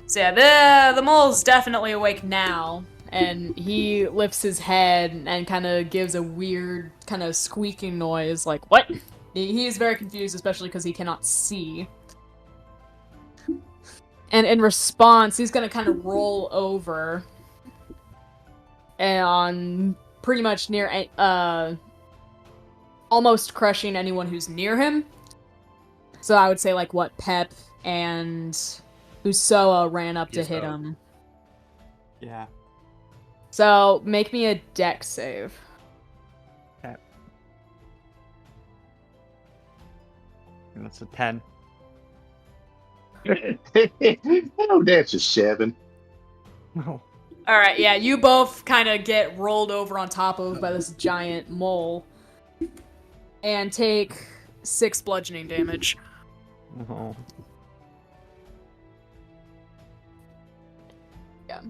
So yeah, the mole's definitely awake now, and he lifts his head and kind of gives a weird kind of squeaking noise, like, what? He is very confused, especially because he cannot see. And in response, he's gonna kind of roll over and pretty much near, almost crushing anyone who's near him. So I would say, like, what, Pep and Usoa ran up to hit him. Yeah. So make me a dex save. Okay. And that's a 10. Oh, that's a 7. No. Alright, yeah, you both kind of get rolled over on top of by this giant mole. And take 6 bludgeoning damage. No. Yeah.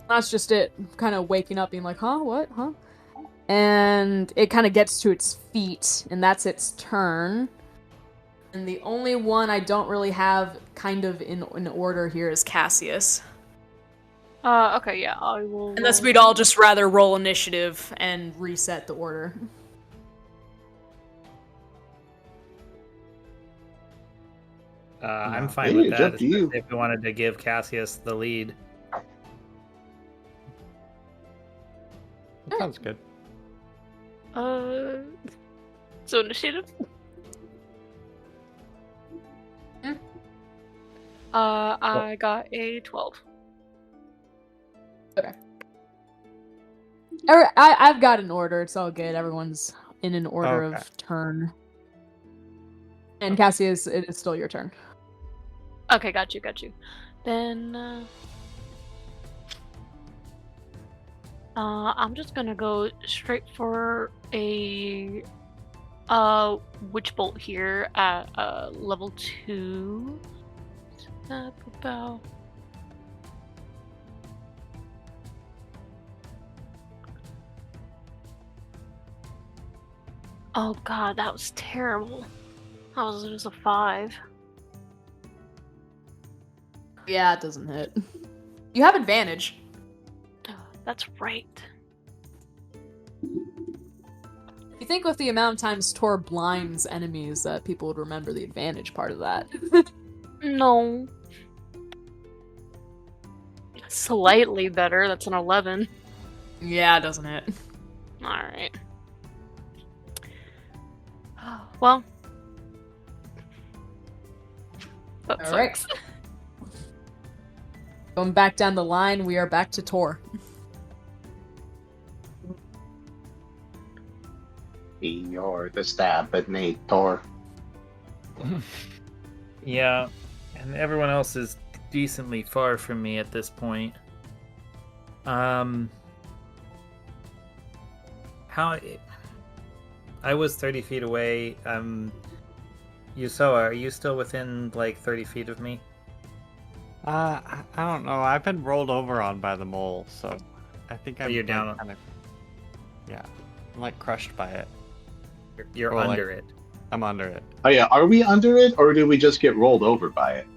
That's just it. Kind of waking up, being like, huh? What? Huh? And it kind of gets to its feet, and that's its turn. And the only one I don't really have kind of in order here is Cassius. Okay, yeah, I will. Unless roll. we'd all just rather roll initiative. And reset the order. I'm fine Hey, with it's that, up to you. especially if we wanted to give Cassius the lead. That sounds good. So initiative. I got a 12. I've got an order. It's all good. Everyone's in an order Okay. of turn. And Cassius, it is still your turn. Okay, got you. Then, I'm just gonna go straight for a witch bolt here at level 2. About. Oh god, that was terrible. That was just a 5. Yeah, it doesn't hit. You have advantage. That's right. You think with the amount of times Tor blinds enemies that people would remember the advantage part of that. No. Slightly better, that's an 11. Yeah, it doesn't hit. Alright. Well. That Alright. sucks. Going back down the line, we are back to Tor. You're the Stabinator. Yeah, and everyone else is decently far from me at this point. How I was 30 feet away. Yusoa, are you still within like 30 feet of me? I don't know. I've been rolled over on by the mole, so I think I'm you're like, down. kind of, yeah, I'm like crushed by it. You're Or, under like, it. I'm under it. Oh yeah, are we under it, or did we just get rolled over by it?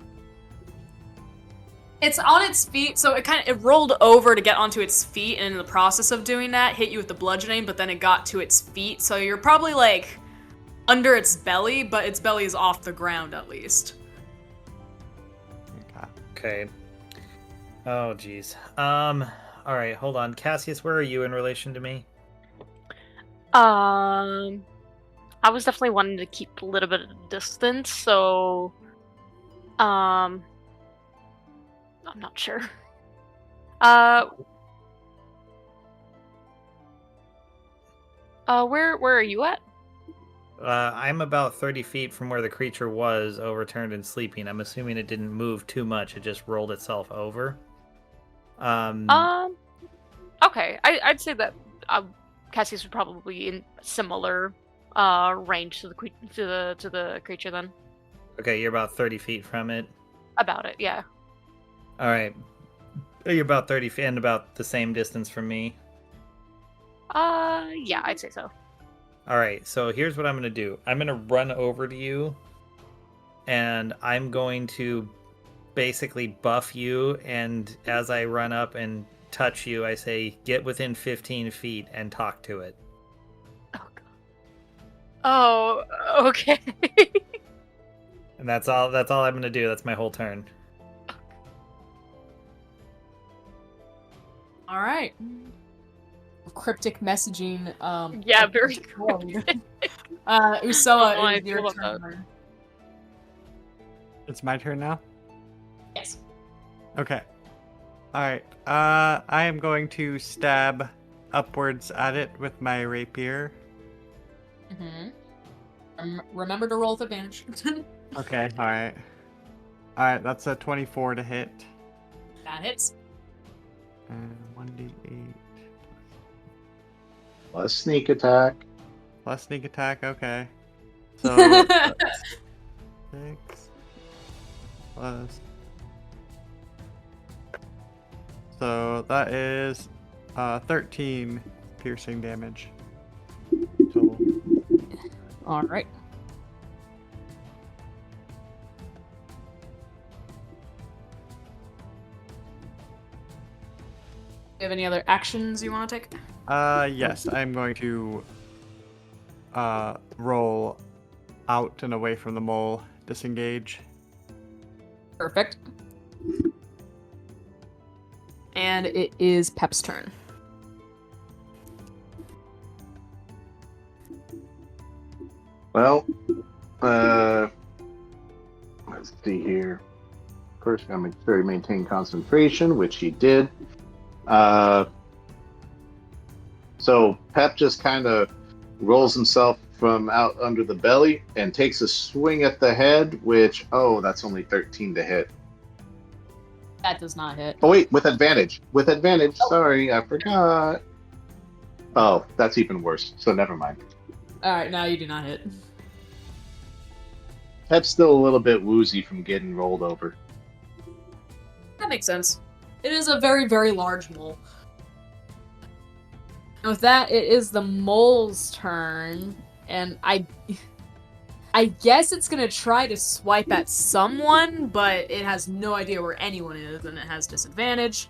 It's on its feet, so it rolled over to get onto its feet, and in the process of doing that, hit you with the bludgeoning, but then it got to its feet, so you're probably like under its belly, but its belly is off the ground at least. Okay. Oh jeez. All right, hold on. Cassius, where are you in relation to me? I was definitely wanting to keep a little bit of distance, so I'm not sure. Where are you at? I'm about 30 feet from where the creature was, overturned and sleeping. I'm assuming it didn't move too much. It just rolled itself over. Okay. I'd say that Cassius would probably be in similar range to the creature then. Okay, you're about 30 feet from it. About it, yeah. All right. You're about 30 feet and about the same distance from me. Yeah, I'd say so. All right, so here's what I'm going to do. I'm going to run over to you, and I'm going to basically buff you, and as I run up and touch you, I say, get within 15 feet and talk to it. Oh, God. Oh, okay. And that's all I'm going to do. That's my whole turn. All right. Cryptic messaging. Yeah, very Usoa, I it is your feel turn. about It's my turn now? Yes. Okay. Alright. I am going to stab upwards at it with my rapier. Mm-hmm. Remember to roll with advantage. Okay, alright. Alright, that's a 24 to hit. That hits. 1d8. Plus sneak attack. Plus sneak attack, okay. So, that's 6 plus... So, that is 13 piercing damage total. All right. Do you have any other actions you want to take? Yes, I'm going to roll out and away from the mole, disengage. Perfect. And it is Pep's turn. Well, let's see here. First, I'm going to maintain concentration, which he did. So Pep just kind of rolls himself from out under the belly and takes a swing at the head, which, that's only 13 to hit. That does not hit. Oh, wait, with advantage. With advantage. Sorry, I forgot. Oh, that's even worse. So never mind. Alright, now you do not hit. Pep's still a little bit woozy from getting rolled over. That makes sense. It is a very, very large mole. And with that, it is the mole's turn, and I guess it's gonna try to swipe at someone, but it has no idea where anyone is, and it has disadvantage.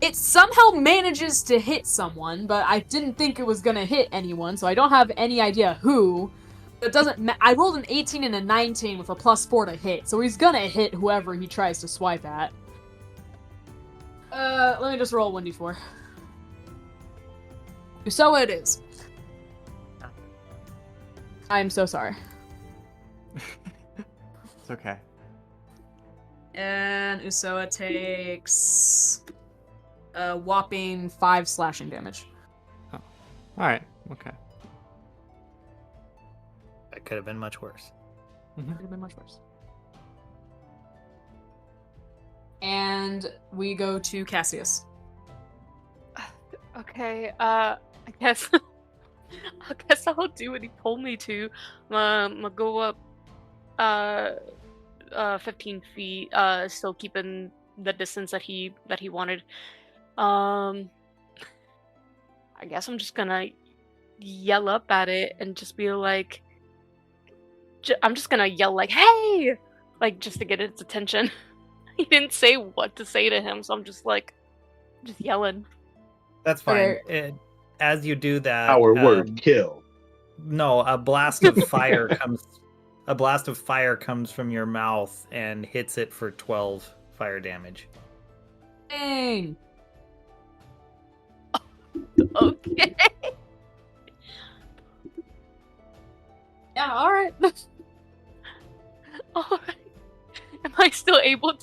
It somehow manages to hit someone, but I didn't think it was gonna hit anyone, so I don't have any idea who. It doesn't I rolled an 18 and a 19 with a +4 to hit, so he's gonna hit whoever he tries to swipe at. Let me just roll 1d4. So it is. I am so sorry. It's okay. And Usoa takes a whopping 5 slashing damage. All right. Okay. That could have been much worse. Could have been much worse. And we go to Cassius. Okay, I guess I guess I'll do what he told me to. I'll go up 15 feet, still keeping the distance that he wanted. I guess I'm just gonna yell up at it and just be like, I'm just gonna yell like, "Hey!" Like just to get its attention. He didn't say what to say to him, so I'm just yelling. That's fine. Okay. As you do that, Our word, kill. No, a blast of fire comes. A blast of fire comes from your mouth and hits it for 12 fire damage. Dang! Okay. Yeah, alright. Alright. Am I still able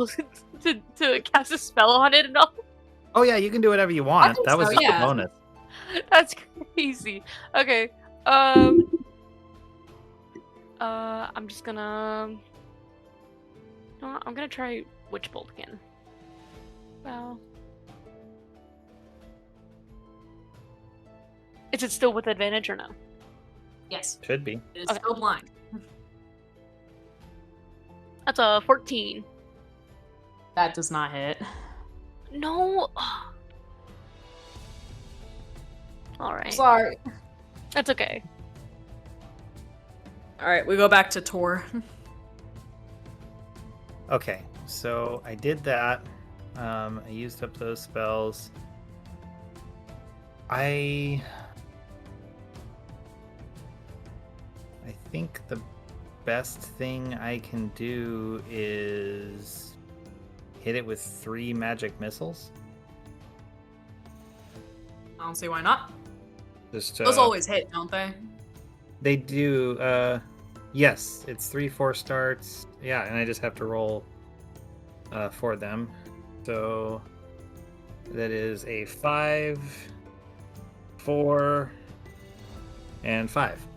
to cast a spell on it and all? Oh yeah, you can do whatever you want. think That was so, just yeah. a bonus. That's crazy. Okay. I'm just gonna. You know what? I'm gonna try Witch Bolt again. Well. Is it still with advantage or no? Yes, Should be. it is Okay. still blind. That's a 14. That does not hit. No. Alright. Sorry. That's okay. Alright, we go back to Tor. Okay, so I did that. I used up those spells. I think the best thing I can do is hit it with 3 magic missiles. I don't see why not. Just Those always hit, don't they? They do. Yes, it's 3 4-starts. Yeah, and I just have to roll for them. So that is a 5, 4, and 5.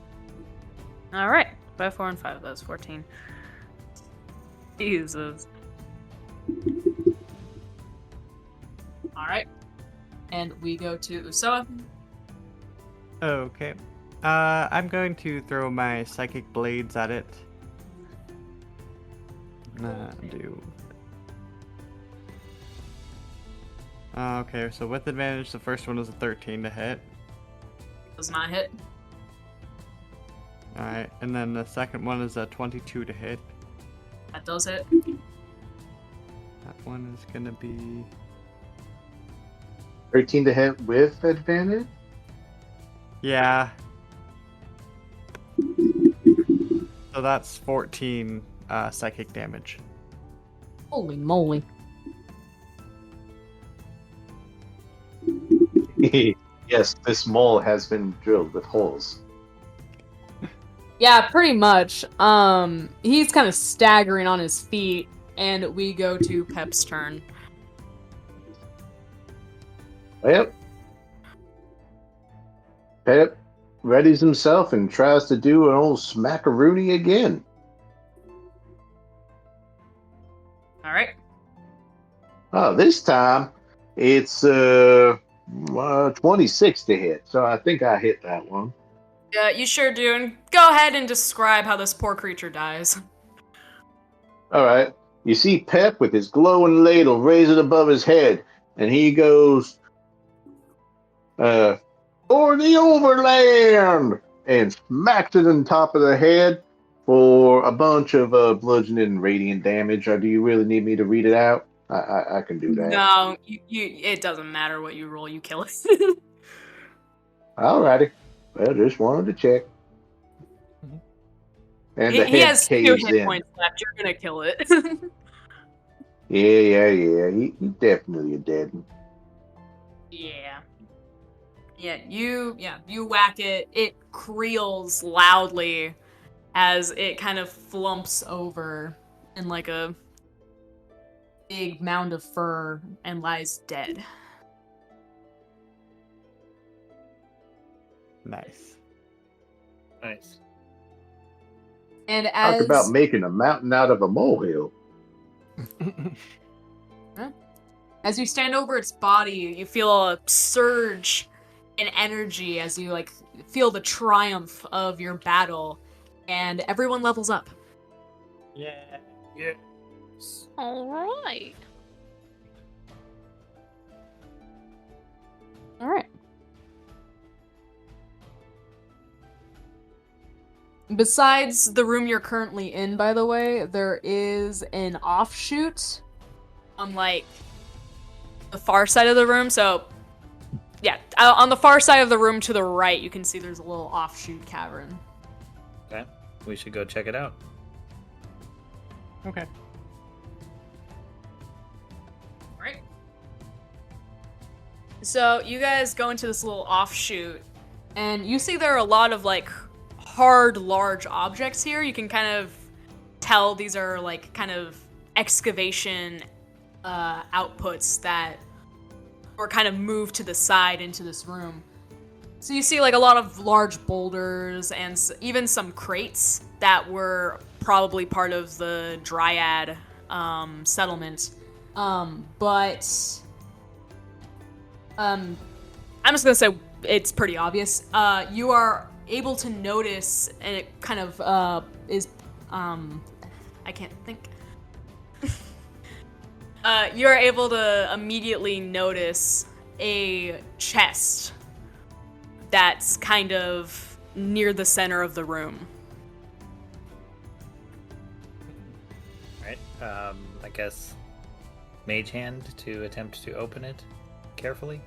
Alright. 5, 4, and 5. That's 14. Jesus. Alright. And we go to Usoa. Okay. I'm going to throw my psychic blades at it. Okay, so with advantage, the first one is a 13 to hit. Does not hit. Alright, and then the second one is a 22 to hit. That does hit. That one is gonna be 13 to hit with advantage? yeah. So that's 14 psychic damage. Holy moly. Yes, this mole has been drilled with holes. Yeah, pretty much. He's kind of staggering on his feet, and we go to Pep's turn. Yep. Pep readies himself and tries to do an old smackaroonie again. Alright. Oh, this time it's 26 to hit, so I think I hit that one. Yeah, you sure do. And go ahead and describe how this poor creature dies. All right. You see Pep with his glowing ladle raise it above his head, and he goes, for the overland, and smacks it on top of the head for a bunch of bludgeoning and radiant damage. Or do you really need me to read it out? I can do that. No, it doesn't matter what you roll, you kill it. Alrighty. Well, just wanted to check. And the he head has 2 caves hit in. points left. You're gonna kill it. Yeah. He definitely a dead one. Yeah. You whack it. It creels loudly as it kind of flumps over in like a big mound of fur and lies dead. Nice. Nice. And Talk about making a mountain out of a molehill. as you stand over its body, You feel a surge in energy as you like feel the triumph of your battle, and everyone levels up. Yeah. All right. all right. Besides the room you're currently in, by the way, there is an offshoot. On like the far side of the room, so yeah, on the far side of the room to the right, you can see there's a little offshoot cavern. Okay. We should go check it out. Okay. Right. So you guys go into this little offshoot, and you see there are a lot of like hard, large objects here. You can kind of tell these are like kind of excavation outputs that were kind of moved to the side into this room. So you see like a lot of large boulders and even some crates that were probably part of the Dryad settlement. But I'm just gonna say it's pretty obvious. You are able to notice, and it kind of is I can't think. You're able to immediately notice a chest that's kind of near the center of the room. Right. I guess mage hand to attempt to open it carefully.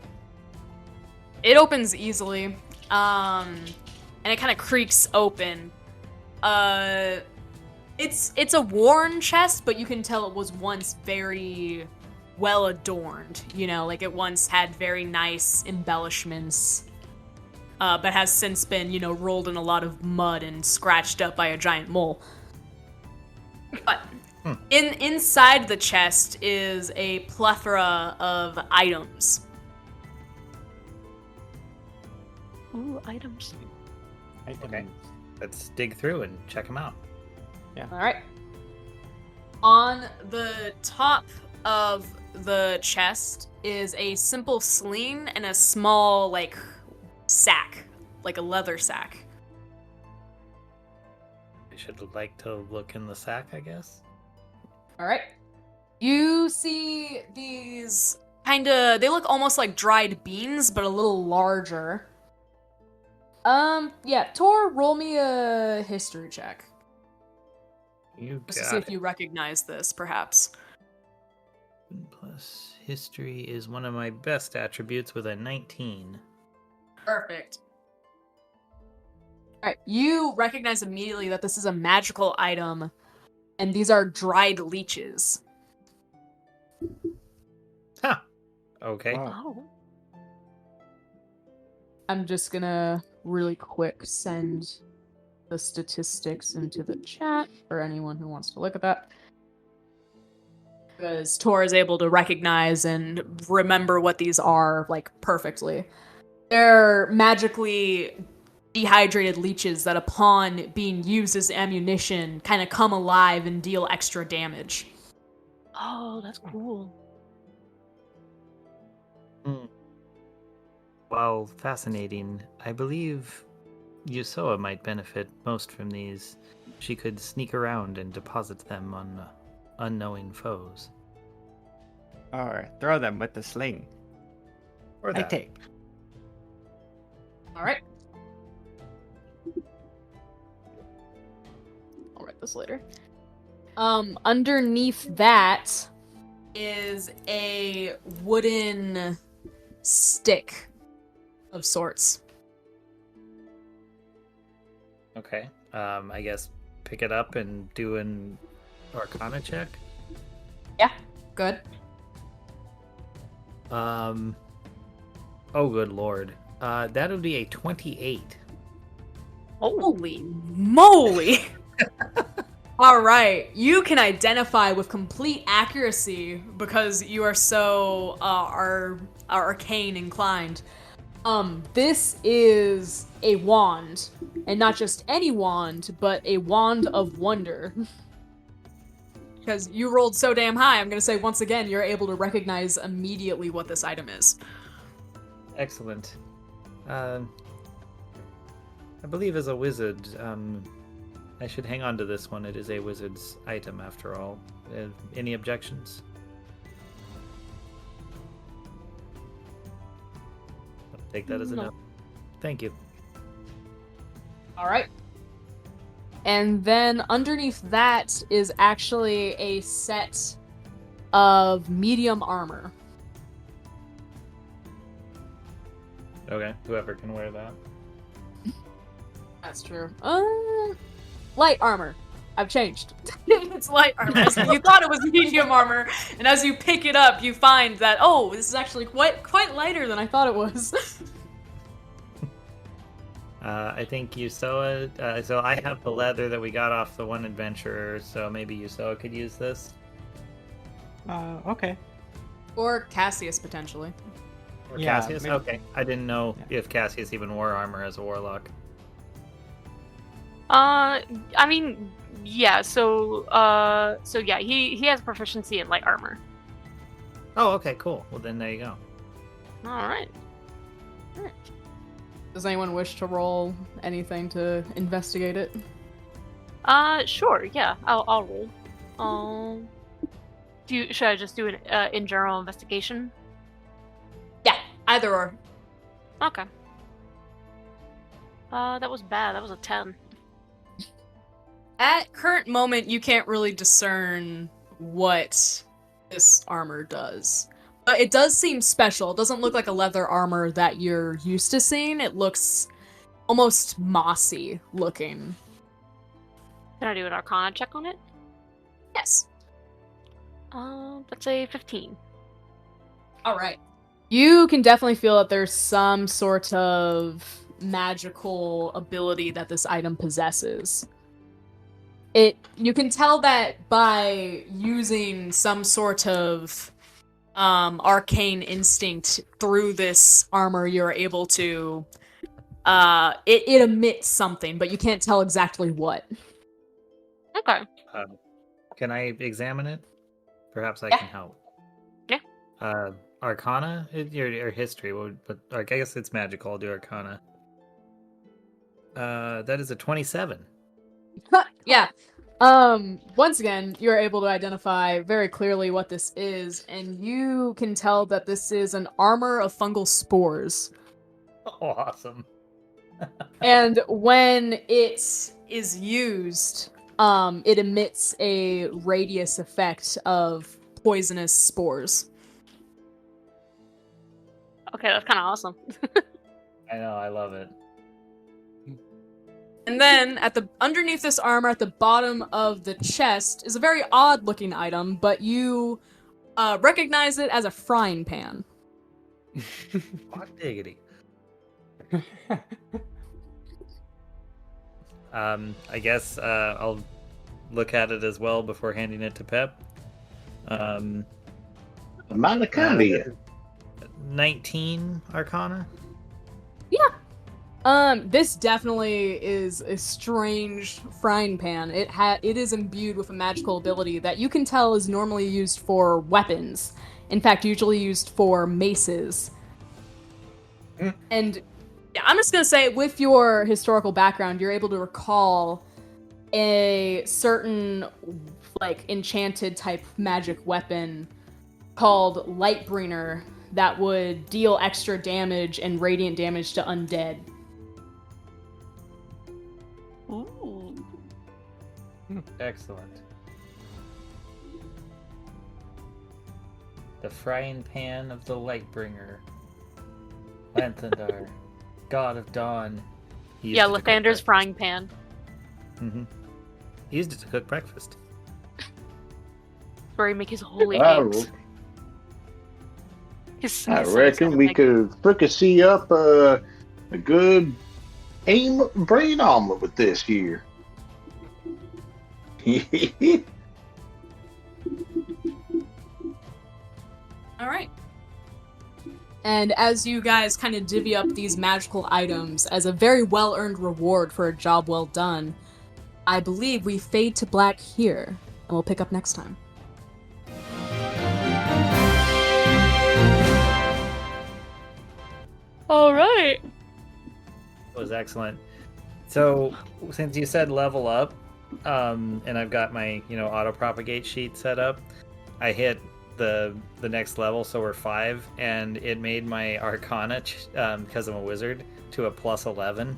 It opens easily, and it kind of creaks open. It's a worn chest, but you can tell it was once very well adorned. You know, like it once had very nice embellishments, but has since been, rolled in a lot of mud and scratched up by a giant mole. But inside the chest is a plethora of items. Ooh, items. Okay. Let's dig through and check them out. All right. On the top of the chest is a simple sling and a small, like, sack, like a leather sack. I should like to look in the sack, I guess. All right. You see these they look almost like dried beans, but a little larger. Yeah, Tor, roll me a history check. You Just to got see it. if you recognize this, perhaps. Plus history is one of my best attributes with a 19. Perfect. Alright, you recognize immediately that this is a magical item, and these are dried leeches. Huh. Okay. Oh. I'm just gonna really quick send the statistics into the chat for anyone who wants to look at that. Because Tor is able to recognize and remember what these are, like, perfectly. They're magically dehydrated leeches that, upon being used as ammunition, kind of come alive and deal extra damage. Oh, that's cool. Hmm. While fascinating, I believe Yusoa might benefit most from these. She could sneak around and deposit them on unknowing foes. Or throw them with the sling. Or I that. take. All right. I'll write this later. Underneath that is a wooden stick of sorts. Okay. I guess pick it up and do an Arcana check. Yeah. Good. Oh, good lord. That would be a 28. Holy moly! All right, you can identify with complete accuracy because you are so are arcane inclined. This is a wand, and not just any wand, but a wand of wonder. Because you rolled so damn high, I'm gonna say once again, you're able to recognize immediately what this item is. Excellent. I believe as a wizard, I should hang on to this one. It is a wizard's item after all. Any objections? I'll take that as a no. Thank you. All right. And then underneath that is actually a set of medium armor. Okay, whoever can wear that. That's true. Light armor. I've changed. It's light armor. You thought it was medium armor, and as you pick it up, you find that, oh, this is actually quite lighter than I thought it was. I think Yusoa. So I have the leather that we got off the one adventurer. So maybe Yusoa could use this. Okay. Or Cassius, potentially. Or Yeah, Cassius. maybe- Okay, I didn't know Yeah. if Cassius even wore armor as a warlock. I mean, yeah. So yeah, he has proficiency in light armor. Oh, okay, cool. Well, then there you go. All right. Does anyone wish to roll anything to investigate it? Sure. Yeah, I'll roll. Should I just do an in general investigation? Yeah, either or. Okay. That was bad. That was a 10. At current moment, you can't really discern what this armor does. But it does seem special. It doesn't look like a leather armor that you're used to seeing. It looks almost mossy looking. Can I do an Arcana check on it? Yes. That's a 15. All right. You can definitely feel that there's some sort of magical ability that this item possesses. You can tell that by using some sort of arcane instinct through this armor, you're able to it emits something, but you can't tell exactly what. Okay. Can I examine it? Perhaps I Yeah. can help. Yeah. Arcana? Your history. But I guess it's magical. I'll do Arcana. That is a 27. Yeah. Once again, you're able to identify very clearly what this is, and you can tell that this is an armor of fungal spores. Oh, awesome. And when it is used, it emits a radius effect of poisonous spores. Okay, that's kind of awesome. I know, I love it. And then underneath this armor at the bottom of the chest is a very odd looking item, but you recognize it as a frying pan. Hot diggity. I guess I'll look at it as well before handing it to Pep. Malacandia. 19 Arcana. This definitely is a strange frying pan. It is imbued with a magical ability that you can tell is normally used for weapons. In fact, usually used for maces. And yeah, I'm just gonna say, with your historical background, you're able to recall a certain like enchanted type magic weapon called Lightbringer that would deal extra damage and radiant damage to undead. Ooh. Excellent. The frying pan of the Lightbringer. Lanthandar, god of dawn. He used Yeah, it to cook Lathander's breakfast. frying pan. Mm-hmm. He used it to cook breakfast. Where he make his holy I, eggs. I reckon we could fricassee up a good brain omelet with this here. All right. And as you guys kind of divvy up these magical items as a very well-earned reward for a job well done, I believe we fade to black here, and we'll pick up next time. All right. It was excellent. So, since you said level up, and I've got my auto propagate sheet set up, I hit the next level, so we're 5, and it made my Arcana because I'm a wizard to a +11.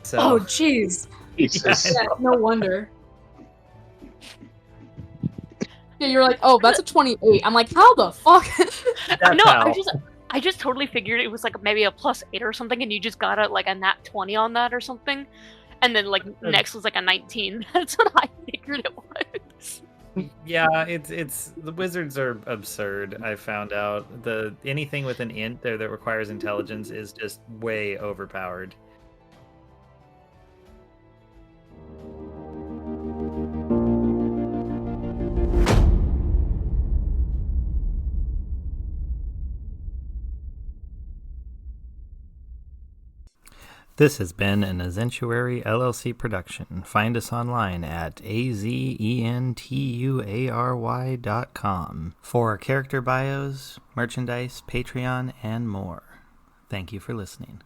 So, Oh, jeez. Jesus. Yeah, no wonder. Yeah, you're like, oh, that's a 28. I'm like, how the fuck? No, how. I just totally figured it was like maybe a +8 or something, and you just got a nat 20 on that or something, and then like next was like a 19. That's what I figured it was. Yeah, it's the wizards are absurd. I found out anything with an int there that requires intelligence is just way overpowered. This has been an Azentuary LLC production. Find us online at azentuary.com for character bios, merchandise, Patreon, and more. Thank you for listening.